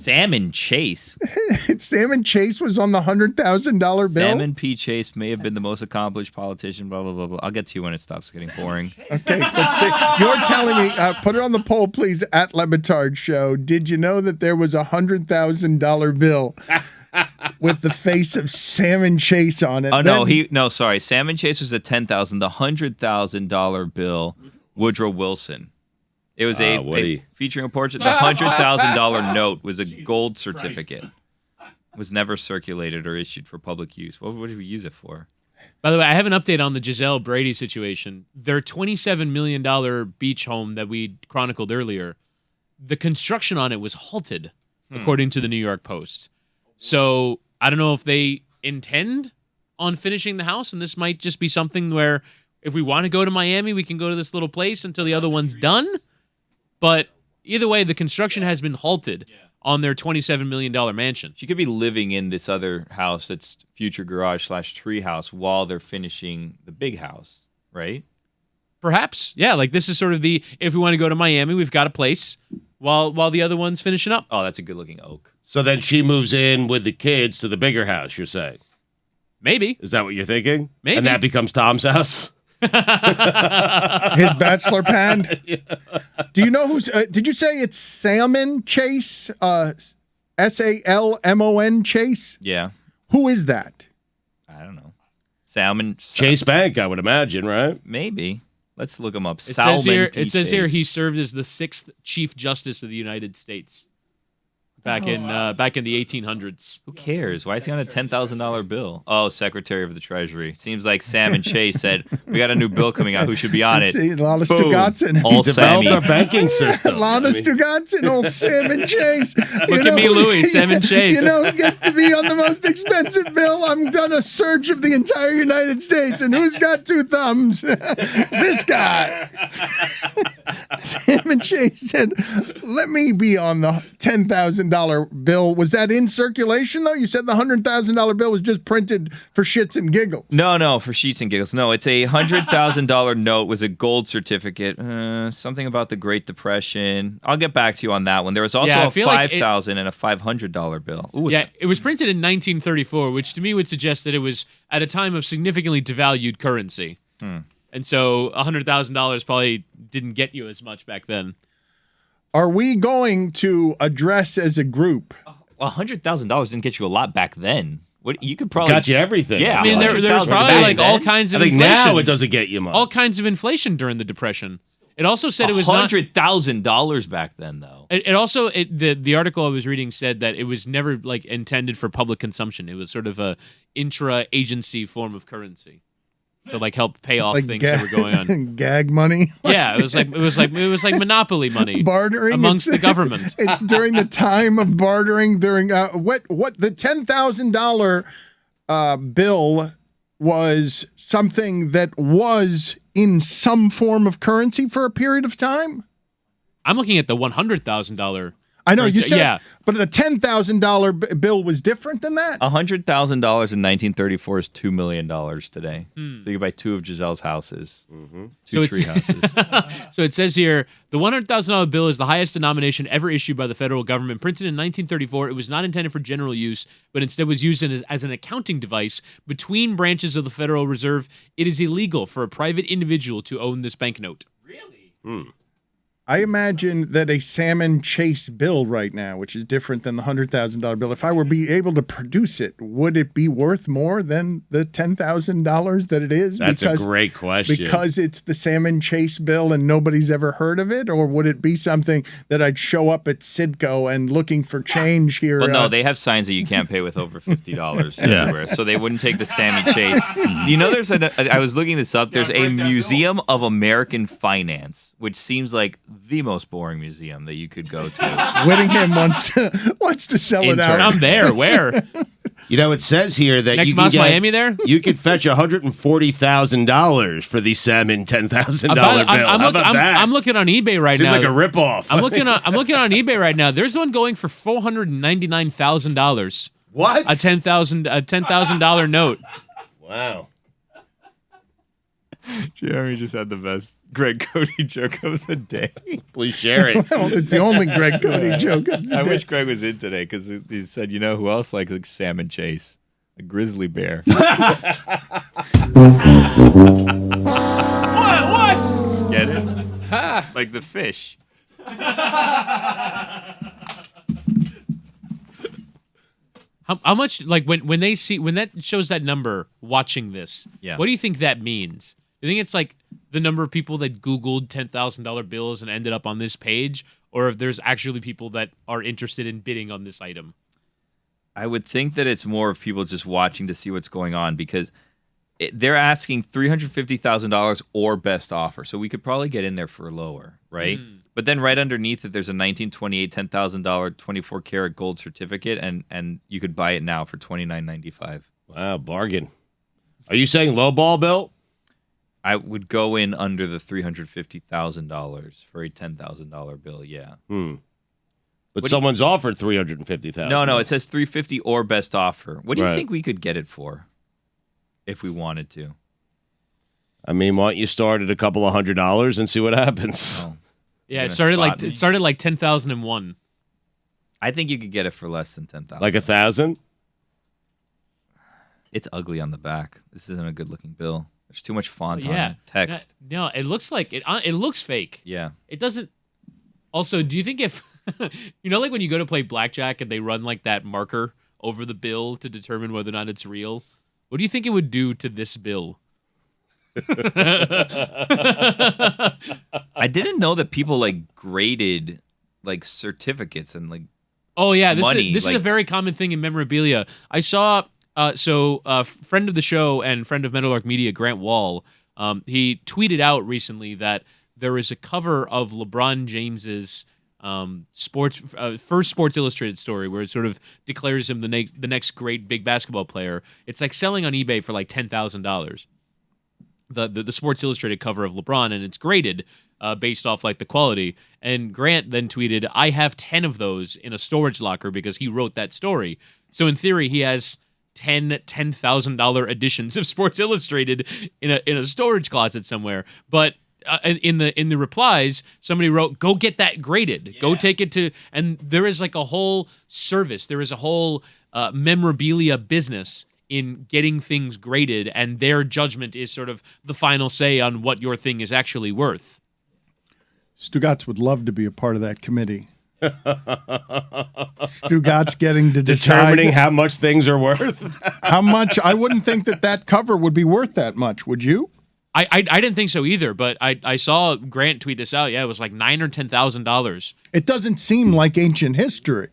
Salmon Chase. Salmon Chase was on the $100,000 bill. Salmon P. Chase may have been the most accomplished politician, blah, blah, blah, blah. I'll get to you when it stops getting boring. Okay, let's see. You're telling me, put it on the poll, please, at Le Batard Show. Did you know that there was a $100,000 bill with the face of Salmon Chase on it? Oh, no, Then- sorry. Salmon Chase was a $10,000. The $100,000 bill, Woodrow Wilson. It was Woody. featuring a portrait. The $100,000 note was a gold certificate. Was never circulated or issued for public use. What would we use it for? By the way, I have an update on the Gisele Brady situation. Their $27 million beach home that we chronicled earlier, the construction on it was halted, according to the New York Post. So I don't know if they intend on finishing the house, and this might just be something where if we want to go to Miami, we can go to this little place until the other one's done. But either way, the construction has been halted on their $27 million mansion. She could be living in this other house that's future garage / tree house while they're finishing the big house, right? Perhaps. Yeah, like this is sort of the, if we want to go to Miami, we've got a place while the other one's finishing up. Oh, that's a good looking oak. So then she moves in with the kids to the bigger house, you're saying? Maybe. Is that what you're thinking? Maybe. And that becomes Tom's house? His bachelor pad. Do you know who's? Did you say it's Salmon Chase? Salmon Chase. Yeah. Who is that? I don't know. Salmon Chase Bank, I would imagine, right? Maybe. Let's look him up. It says here he served as the 6th Chief Justice of the United States back in the 1800s. Who cares? Why is he on a $10,000 bill? Oh, Secretary of the Treasury. Seems like Salmon Chase said, we got a new bill coming out. Who should be on it? See, a lot of Boom. Stugotz in it. All Developed Sammy. our banking system. A lot of Stugotz and old Salmon Chase. Look at me, Louie, Salmon Chase. You know, who gets to be on the most expensive bill? I'm done a search of the entire United States, and who's got 2 thumbs? This guy. Salmon Chase said, "Let me be on the $10,000 bill." Was that in circulation though? You said the $100,000 bill was just printed for shits and giggles. No, for sheets and giggles. No, it's a $100,000 note. Was a gold certificate. Something about the Great Depression. I'll get back to you on that one. There was also a $5,000 and a $500 bill. Ooh, Yeah, it was printed in 1934, which to me would suggest that it was at a time of significantly devalued currency. And so $100,000 probably didn't get you as much back then. Are we going to address as a group? $100,000 didn't get you a lot back then. What you could probably Got you everything. Yeah, I mean, there was 100,000 probably back like then. all kinds of I think inflation. now it doesn't get you much. All kinds of inflation during the Depression. It also said it was not. $100,000 back then, though. The article I was reading said that it was never like intended for public consumption. It was sort of a intra-agency form of currency to like help pay off things that were going on. Gag money. Yeah, it was like monopoly money Bartering amongst the government. It's during the time of bartering. During what the $10,000 bill was something that was in some form of currency for a period of time. I'm looking at the $100,000. I know you said, yeah. but the $10,000 bill was different than that. $100,000 in 1934 is $2 million today. So you buy 2 of Gisele's houses, 2 tree houses. So it says here, the $100,000 bill is the highest denomination ever issued by the federal government. Printed in 1934, it was not intended for general use, but instead was used as an accounting device between branches of the Federal Reserve. It is illegal for a private individual to own this banknote. Really? I imagine that a Salmon Chase bill right now, which is different than the $100,000 bill, if I were be able to produce it, would it be worth more than the $10,000 that it is? That's a great question. Because it's the Salmon Chase bill and nobody's ever heard of it? Or would it be something that I'd show up at Citgo and looking for change here? Well, no, they have signs that you can't pay with over $50 everywhere, so they wouldn't take the Sammy Chase. You know, I was looking this up. There's a Museum of American Finance, which seems like the most boring museum that you could go to. Whittingham wants to sell it out. I'm there. Where? You know, it says here that Next you can month, get, Miami there? You could fetch $140,000 for the Salmon $10,000 bill. How about that? I'm looking on eBay right now. Seems like a ripoff. I'm looking on eBay right now. There's one going for $499,000. What? A $10,000 note. Wow. Jeremy just had the best Greg Cody joke of the day. Please share it. Well, it's the only Greg Cody joke. I wish Greg was in today because he said, you know who else likes like Salmon Chase? A grizzly bear. What? Get it? Like the fish. How much, like, when they see, when that shows that number watching this, Yeah. what do you think that means? You think it's like the number of people that Googled $10,000 bills and ended up on this page, or if there's actually people that are interested in bidding on this item? I would think that it's more of people just watching to see what's going on because they're asking $350,000 or best offer. So we could probably get in there for lower, right? But then right underneath it, there's a 1928 $10,000 24 karat gold certificate, and you could buy it now for $29.95. Wow, bargain. Are you saying low ball, Bill? I would go in under the $350,000 for a $10,000 bill, yeah. But someone's offered $350,000. No, it says $350 or best offer. What do you Right. think we could get it for if we wanted to? I mean, why don't you start at a couple of $100 and see what happens? Oh, Yeah, You're it started gonna like spot me? 10,001. I think you could get it for less than $10,000. Like 1,000? It's ugly on the back. This isn't a good looking bill. There's too much font on Yeah. it. Text. No, it looks like it looks fake. Yeah. It doesn't. Also, do you think if like when you go to play blackjack and they run like that marker over the bill to determine whether or not it's real, what do you think it would do to this bill? I didn't know that people like graded like certificates and like. Oh yeah, this money, is a very common thing in memorabilia. I saw friend of the show and friend of Meadowlark Media, Grant Wall, he tweeted out recently that there is a cover of LeBron James's first Sports Illustrated story where it sort of declares him the next great big basketball player. It's like selling on eBay for like $10,000. The Sports Illustrated cover of LeBron, and it's graded based off like the quality. And Grant then tweeted, "I have 10 of those in a storage locker because he wrote that story." So in theory, he has $10,000 editions of Sports Illustrated in a storage closet somewhere. But in the replies, somebody wrote, "Go get that graded. Yeah. Go take it to." And there is like a whole service. There is a whole memorabilia business in getting things graded, and their judgment is sort of the final say on what your thing is actually worth. Stugotz would love to be a part of that committee. Stugotz getting to determining decide how much things are worth. how much. I wouldn't think that cover would be worth that much. Would you? I didn't think so either, but I saw Grant tweet this out. Yeah, it was like $9,000 or $10,000. It doesn't seem like ancient history.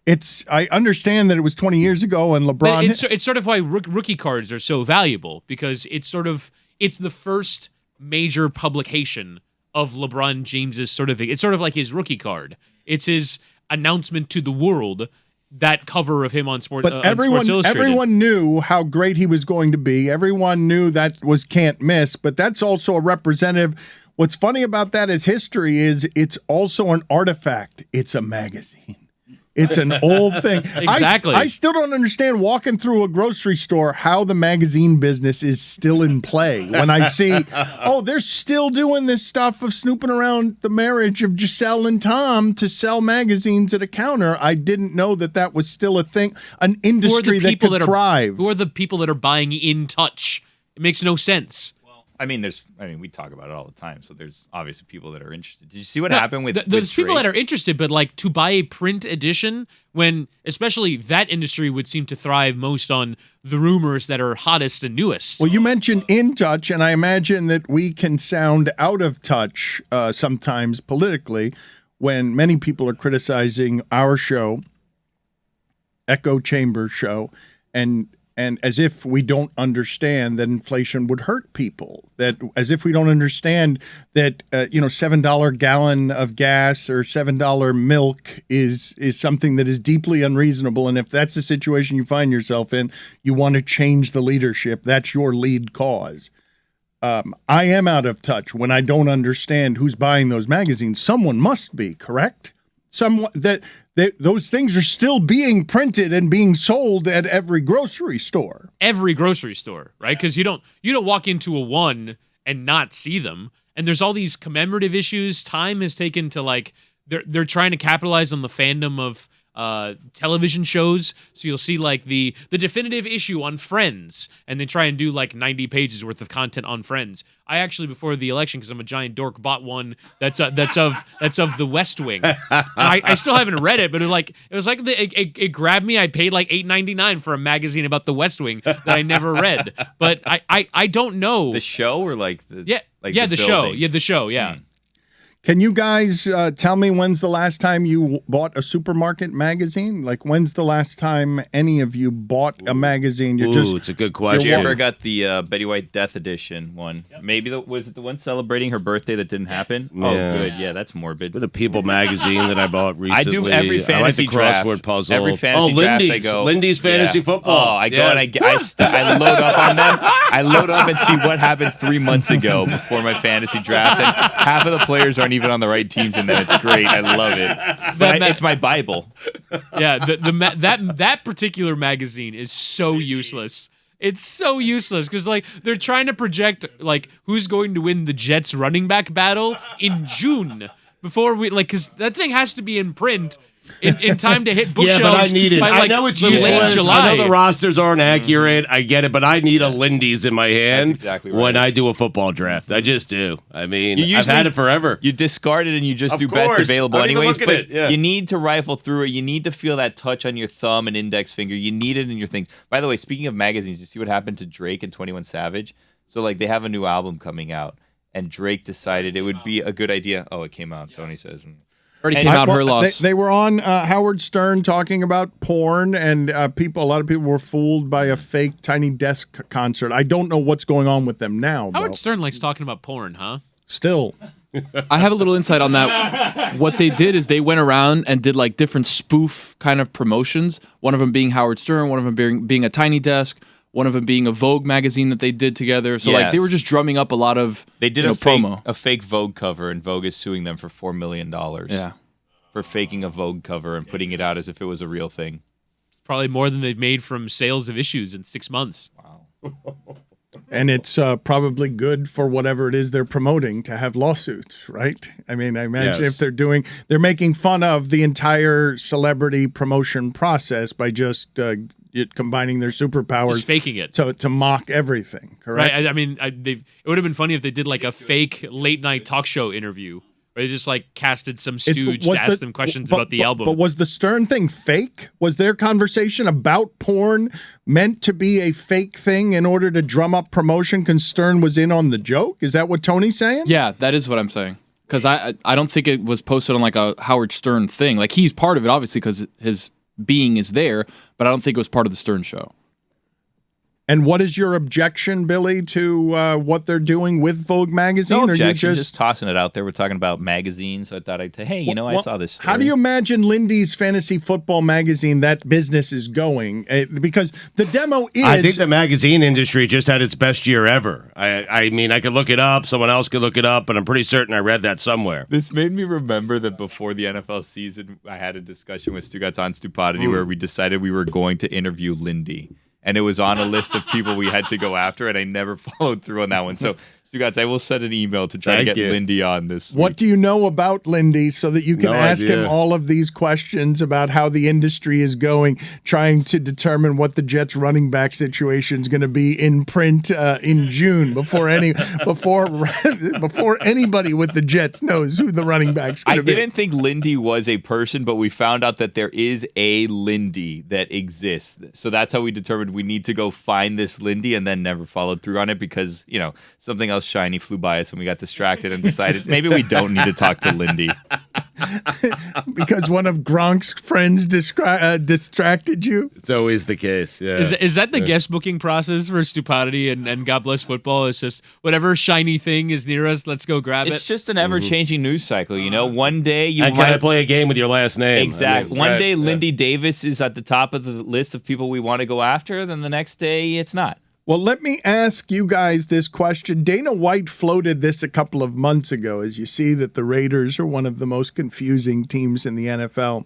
I understand that it was 20 years ago and LeBron. It's sort of why rookie cards are so valuable, because it's the first major publication of LeBron James's it's sort of like his rookie card. It's his announcement to the world, that cover of him on Sports. But everyone knew how great he was going to be. Everyone knew that was can't miss. But that's also a representative. What's funny about that is history is it's also an artifact. It's a magazine. It's an old thing. Exactly. I still don't understand walking through a grocery store how the magazine business is still in play. When I see, they're still doing this stuff of snooping around the marriage of Gisele and Tom to sell magazines at a counter. I didn't know that was still a thing, an industry that could thrive. Who are the people that are buying In Touch? It makes no sense. I mean, we talk about it all the time, so there's obviously people that are interested. Did you see what happened with there's people Drake? that are interested, but like to buy a print edition, when especially that industry would seem to thrive most on the rumors that are hottest and newest. Well, you mentioned In Touch, and I imagine that we can sound out of touch sometimes politically when many people are criticizing our show, Echo Chamber show, and as if we don't understand that inflation would hurt people, that as if we don't understand that $7 gallon of gas or $7 milk is something that is deeply unreasonable, and if that's the situation you find yourself in, you want to change the leadership. That's your lead cause. I am out of touch when I don't understand who's buying those magazines. Someone must be, correct? Someone those things are still being printed and being sold at every grocery store. Every grocery store, right? Because you don't walk into a One and not see them. And there's all these commemorative issues. Time has taken to they're trying to capitalize on the fandom of television shows. So you'll see like the definitive issue on Friends, and they try and do like 90 pages worth of content on Friends. I actually, before the election, because I'm a giant dork, bought one that's of the West Wing. And I still haven't read it, but it grabbed me. I paid like $8.99 for a magazine about the West Wing that I never read. But I don't know the show or the show. Yeah. Can you guys tell me when's the last time you bought a supermarket magazine? Like, when's the last time any of you bought a magazine? It's a good question. You ever got the Betty White Death Edition one? Yep. Maybe was it the one celebrating her birthday that didn't happen? Yeah. Oh, good. Yeah, that's morbid. The People magazine that I bought recently. I do every fantasy I like the crossword puzzle. Every fantasy Lindy's. draft I go. Lindy's Fantasy Football. Oh, I go and I load up on them. I load up and see what happened 3 months ago before my fantasy draft, and half of the players aren't even on the right teams, and then it's great. I love it. But it's my Bible. Yeah, that particular magazine is so useless. It's so useless because they're trying to project who's going to win the Jets running back battle in June. before we because that thing has to be in print in time to hit bookshelves. Yeah, but I need it. By, I know it's the late useless. July. I know the rosters aren't accurate. I get it, but I need a Lindy's in my hand exactly right. when I do a football draft. I just do. I mean, You I've had it forever. You discard it and you just Of do course. best available I don't even anyways. look at But it. Yeah. you need to rifle through it. You need to feel that touch on your thumb and index finger. You need it in your things. By the way, speaking of magazines, you see what happened to Drake and 21 Savage? So like they have a new album coming out, and Drake decided it would be a good idea. Oh, it came out. Tony says. Already came out. Her loss. They were on Howard Stern talking about porn, and a lot of people were fooled by a fake Tiny Desk concert. I don't know what's going on with them now. Howard Stern likes talking about porn, huh? Still. I have a little insight on that. What they did is they went around and did like different spoof kind of promotions. One of them being Howard Stern, one of them being a Tiny Desk, one of them being a Vogue magazine that they did together. So like they were just drumming up a lot of They did promo. a fake Vogue cover, and Vogue is suing them for $4 million. Yeah. For faking a Vogue cover and putting it out as if it was a real thing. Probably more than they've made from sales of issues in 6 months. Wow. And it's probably good for whatever it is they're promoting to have lawsuits, right? I mean, I imagine if they're making fun of the entire celebrity promotion process by just combining their superpowers, Just faking it. to mock everything, correct? Right. I mean, it would have been funny if they did like a fake late night talk show interview where they just like casted some stooge to ask them questions about the album. But was the Stern thing fake? Was their conversation about porn meant to be a fake thing in order to drum up promotion because Stern was in on the joke? Is that what Tony's saying? Yeah, that is what I'm saying. Because I don't think it was posted on like a Howard Stern thing. Like he's part of it, obviously, because his being is there, but I don't think it was part of the Stern show. And what is your objection, Billy, to what they're doing with Vogue magazine? No Or objection, you just tossing it out there. We're talking about magazines, so I thought I'd say, hey, I saw this story. How do you imagine Lindy's fantasy football magazine, that business is going? Because the demo is... I think the magazine industry just had its best year ever. I mean, I could look it up. Someone else could look it up, but I'm pretty certain I read that somewhere. This made me remember that before the NFL season, I had a discussion with Stugotz on Stupidity where we decided we were going to interview Lindy. And it was on a list of people we had to go after, and I never followed through on that one. So, Stugotz, I will send an email to try to get Lindy on this week. What do you know about Lindy so that you can ask him all of these questions about how the industry is going, trying to determine what the Jets running back situation is going to be in print in June before anybody with the Jets knows who the running back's going to be? I didn't think Lindy was a person, but we found out that there is a Lindy that exists. So that's how we determined we need to go find this Lindy, and then never followed through on it because, something else shiny flew by us and we got distracted and decided maybe we don't need to talk to Lindy. Because one of Gronk's friends distracted you? It's always the case, yeah. Is that the guest booking process for Stupidity and God Bless Football? It's just whatever shiny thing is near us, let's go grab it. It's just an ever-changing news cycle, One day you might kind of play a game with your last name. Exactly. One day Lindy Davis is at the top of the list of people we want to go after, then the next day it's not. Well, let me ask you guys this question. Dana White floated this a couple of months ago, as you see that the Raiders are one of the most confusing teams in the NFL.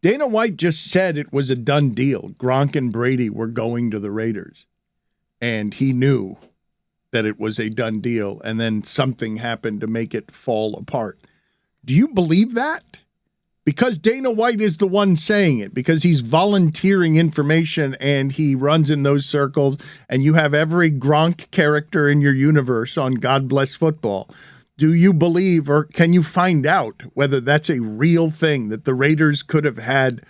Dana White just said it was a done deal. Gronk and Brady were going to the Raiders. And he knew that it was a done deal, and then something happened to make it fall apart. Do you believe that? Because Dana White is the one saying it, because he's volunteering information and he runs in those circles, and you have every Gronk character in your universe on God Bless Football. Do you believe, or can you find out whether that's a real thing, that the Raiders could have had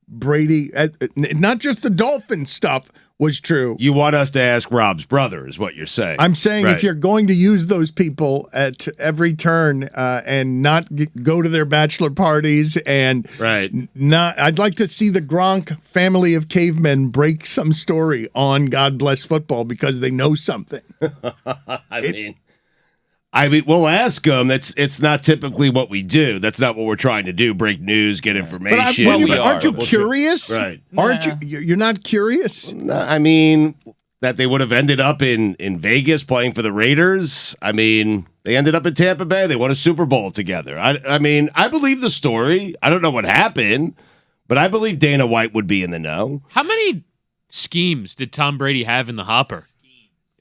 Brady, not just the Dolphins stuff was true? You want us to ask Rob's brother, is what you're saying. I'm saying if you're going to use those people at every turn and not go to their bachelor parties and I'd like to see the Gronk family of cavemen break some story on God Bless Football because they know something. I mean, we'll ask them. It's not typically what we do. That's not what we're trying to do. Break news, get information. But aren't you curious? Right? Aren't you? You're not curious? I mean, that they would have ended up in Vegas playing for the Raiders. I mean, they ended up in Tampa Bay. They won a Super Bowl together. I mean, I believe the story. I don't know what happened, but I believe Dana White would be in the know. How many schemes did Tom Brady have in the hopper?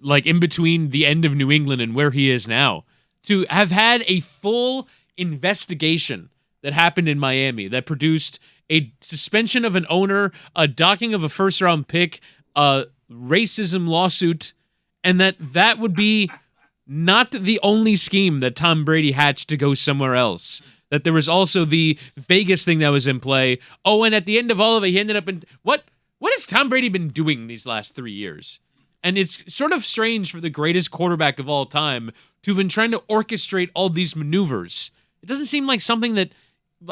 Like in between the end of New England and where he is now, to have had a full investigation that happened in Miami that produced a suspension of an owner, a docking of a first-round pick, a racism lawsuit, and that would be not the only scheme that Tom Brady hatched to go somewhere else. That there was also the Vegas thing that was in play. Oh, and at the end of all of it, he ended up in... What has Tom Brady been doing these last 3 years? And it's sort of strange for the greatest quarterback of all time to have been trying to orchestrate all these maneuvers. It doesn't seem like something that...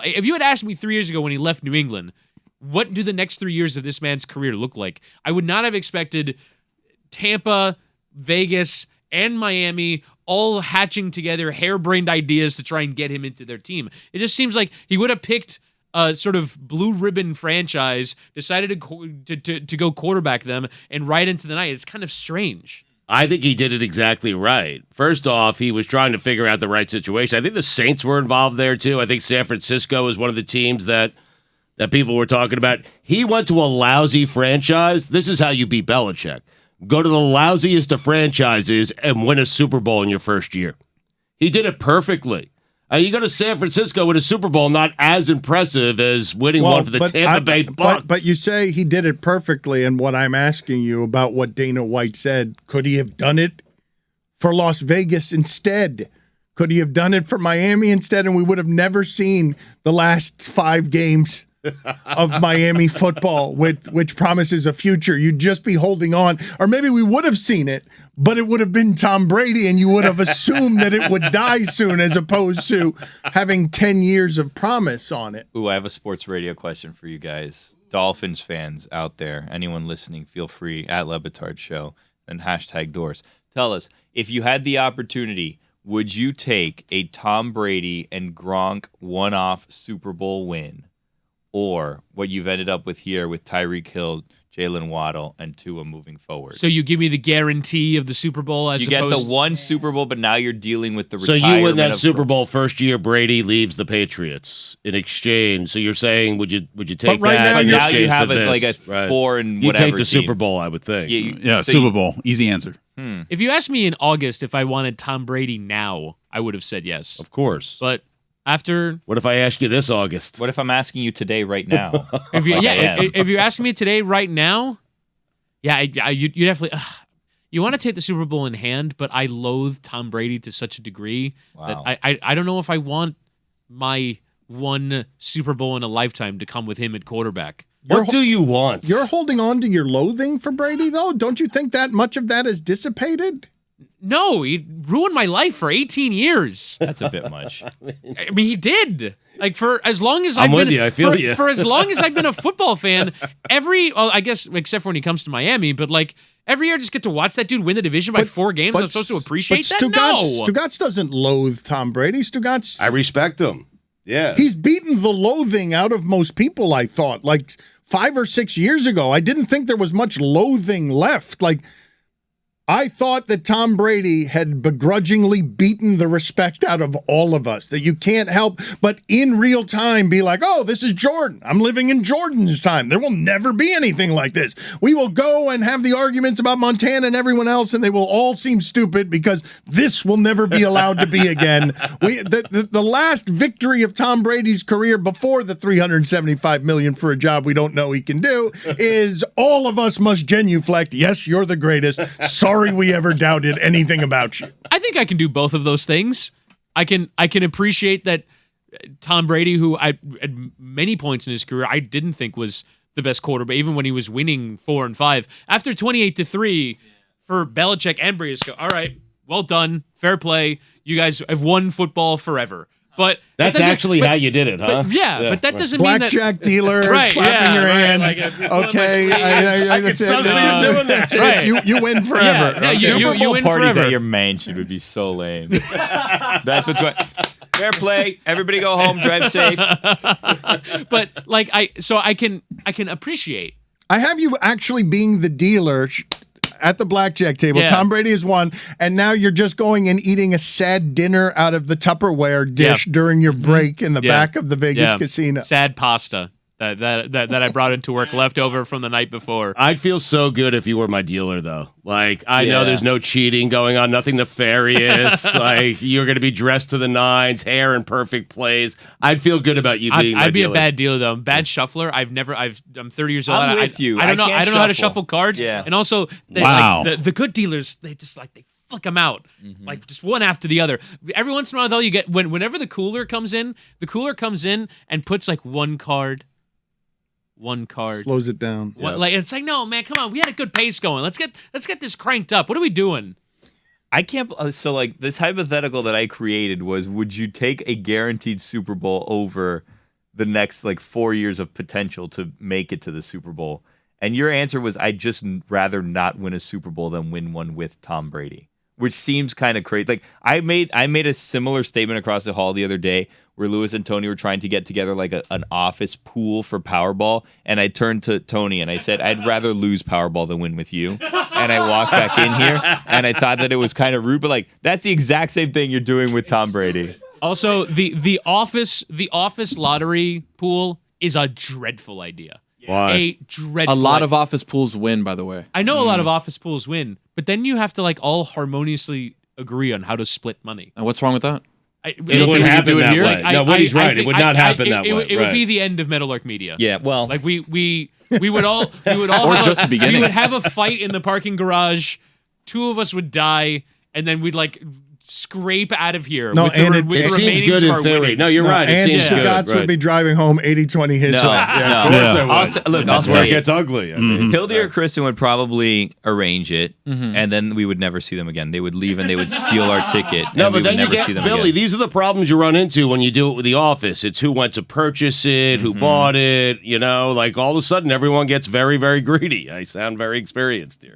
If you had asked me 3 years ago when he left New England, what do the next 3 years of this man's career look like? I would not have expected Tampa, Vegas, and Miami all hatching together harebrained ideas to try and get him into their team. It just seems like he would have picked a sort of blue ribbon franchise, decided to go quarterback them, and ride into the night. It's kind of strange. I think he did it exactly right. First off, he was trying to figure out the right situation. I think the Saints were involved there, too. I think San Francisco was one of the teams that people were talking about. He went to a lousy franchise. This is how you beat Belichick. Go to the lousiest of franchises and win a Super Bowl in your first year. He did it perfectly. You go to San Francisco with a Super Bowl, not as impressive as winning one for the Tampa Bay Bucks. But you say he did it perfectly, and what I'm asking you about what Dana White said, could he have done it for Las Vegas instead? Could he have done it for Miami instead, and we would have never seen the last 5 games of Miami football, which promises a future? You'd just be holding on, or maybe we would have seen it, but it would have been Tom Brady, and you would have assumed that it would die soon, as opposed to having 10 years of promise on it. Ooh, I have a sports radio question for you guys. Dolphins fans out there, anyone listening, feel free at LeBatard Show and #doors. Tell us, if you had the opportunity, would you take a Tom Brady and Gronk one-off Super Bowl win, or what you've ended up with here with Tyreek Hill, Jalen Waddle, and Tua moving forward? So you give me the guarantee of the Super Bowl as you get the one Super Bowl, but now you're dealing with the so retirement. So you win that Super Bowl first year, Brady leaves the Patriots in exchange. So you're saying, would you take right that? now you have it like a 4 and whatever. You take the team. Super Bowl, I would think. Yeah, so Super Bowl. Easy answer. If you asked me in August if I wanted Tom Brady now, I would have said yes. Of course. But after... What if I ask you this August? What if I'm asking you today, right now? If you're asking me today, right now, you definitely... you want to take the Super Bowl in hand, but I loathe Tom Brady to such a degree that I don't know if I want my one Super Bowl in a lifetime to come with him at quarterback. What do you want? You're holding on to your loathing for Brady, though? Don't you think that much of that is dissipated? No, he ruined my life for 18 years. That's a bit much. I mean, he did. Like, for as long as I'm with you. I feel you. For as long as I've been a football fan, I guess except for when he comes to Miami, but like every year I just get to watch that dude win the division by 4 games. I'm supposed to appreciate that? No. Stugotz doesn't loathe Tom Brady. Stugotz... I respect him. Yeah. He's beaten the loathing out of most people, I thought. Like 5 or 6 years ago, I didn't think there was much loathing left. Like, I thought that Tom Brady had begrudgingly beaten the respect out of all of us, that you can't help but in real time be like, oh, this is Jordan. I'm living in Jordan's time. There will never be anything like this. We will go and have the arguments about Montana and everyone else, and they will all seem stupid because this will never be allowed to be again. The last victory of Tom Brady's career before the $375 million for a job we don't know he can do is all of us must genuflect. Yes, you're the greatest. Sorry we ever doubted anything about you. I think I can do both of those things. I can appreciate that Tom Brady, who at many points in his career I didn't think was the best quarterback, even when he was winning 4 and 5. After 28-3 for Belichick and Brady, go, all right, well done, fair play. You guys have won football forever. But that's actually how you did it, huh? But that doesn't mean that blackjack dealer slapping your hands. Okay, I can see you doing that too. Right. You win forever. You win parties forever. at your mansion would be so lame. That's what's going. Fair play. Everybody go home. Drive safe. But like I can appreciate. I have you actually being the dealer at the blackjack table. Yeah. Tom Brady has won, and now you're just going and eating a sad dinner out of the Tupperware dish during your break in the back of the Vegas casino. Sad pasta. that I brought into work left over from the night before. I'd feel so good if you were my dealer, though. Like, I know there's no cheating going on, nothing nefarious. Like, you're going to be dressed to the nines, hair in perfect place. I'd feel good about you being my I'd be dealer. a bad dealer, though. I'm a bad shuffler. I'm 30 years old. I'm with you. I don't know. can't I don't know how to shuffle cards. Yeah. And also, the good dealers, they flick them out, like just one after the other. Every once in a while, though, you get whenever the cooler comes in and puts like one card. Slows it down. Like it's like, no, man, come on. We had a good pace going. Let's get this cranked up. What are we doing? I can't. So, like, this hypothetical that I created was: would you take a guaranteed Super Bowl over the next like 4 years of potential to make it to the Super Bowl? And your answer was, I'd just rather not win a Super Bowl than win one with Tom Brady, which seems kind of crazy. Like, I made a similar statement across the hall the other day where Lewis and Tony were trying to get together like an office pool for Powerball. And I turned to Tony and I said, I'd rather lose Powerball than win with you. And I walked back in here and I thought that it was kind of rude, but like, that's the exact same thing you're doing with Tom Brady. Also, the office lottery pool is a dreadful idea. Why? A dreadful. A lot of office pools win, by the way. I know a lot of office pools win, but then you have to like all harmoniously agree on how to split money. And what's wrong with that? It wouldn't happen that here? way. No, Woody's right. It would not happen that way. It would be the end of Meadowlark Media. Yeah, well, Like we would all Or have just the beginning. We would have a fight in the parking garage. Two of us would die, and then we'd like scrape out of here. No, with and the, with It the seems remaining good in star theory. winnings. No, you're right. It And seems good. Stugotz would be driving home 80-20 his No, way. no. Of course I would. I'll say, look, That's I'll where say it gets ugly. I mean, Hildy or Kristen would probably arrange it, and then we would never see them again. They would leave and they would steal our ticket. No, and we but then would you never get see them Billy. again. These are the problems you run into when you do it with The Office. It's who went to purchase it, who bought it. You know, like all of a sudden everyone gets very, very greedy. I sound very experienced here.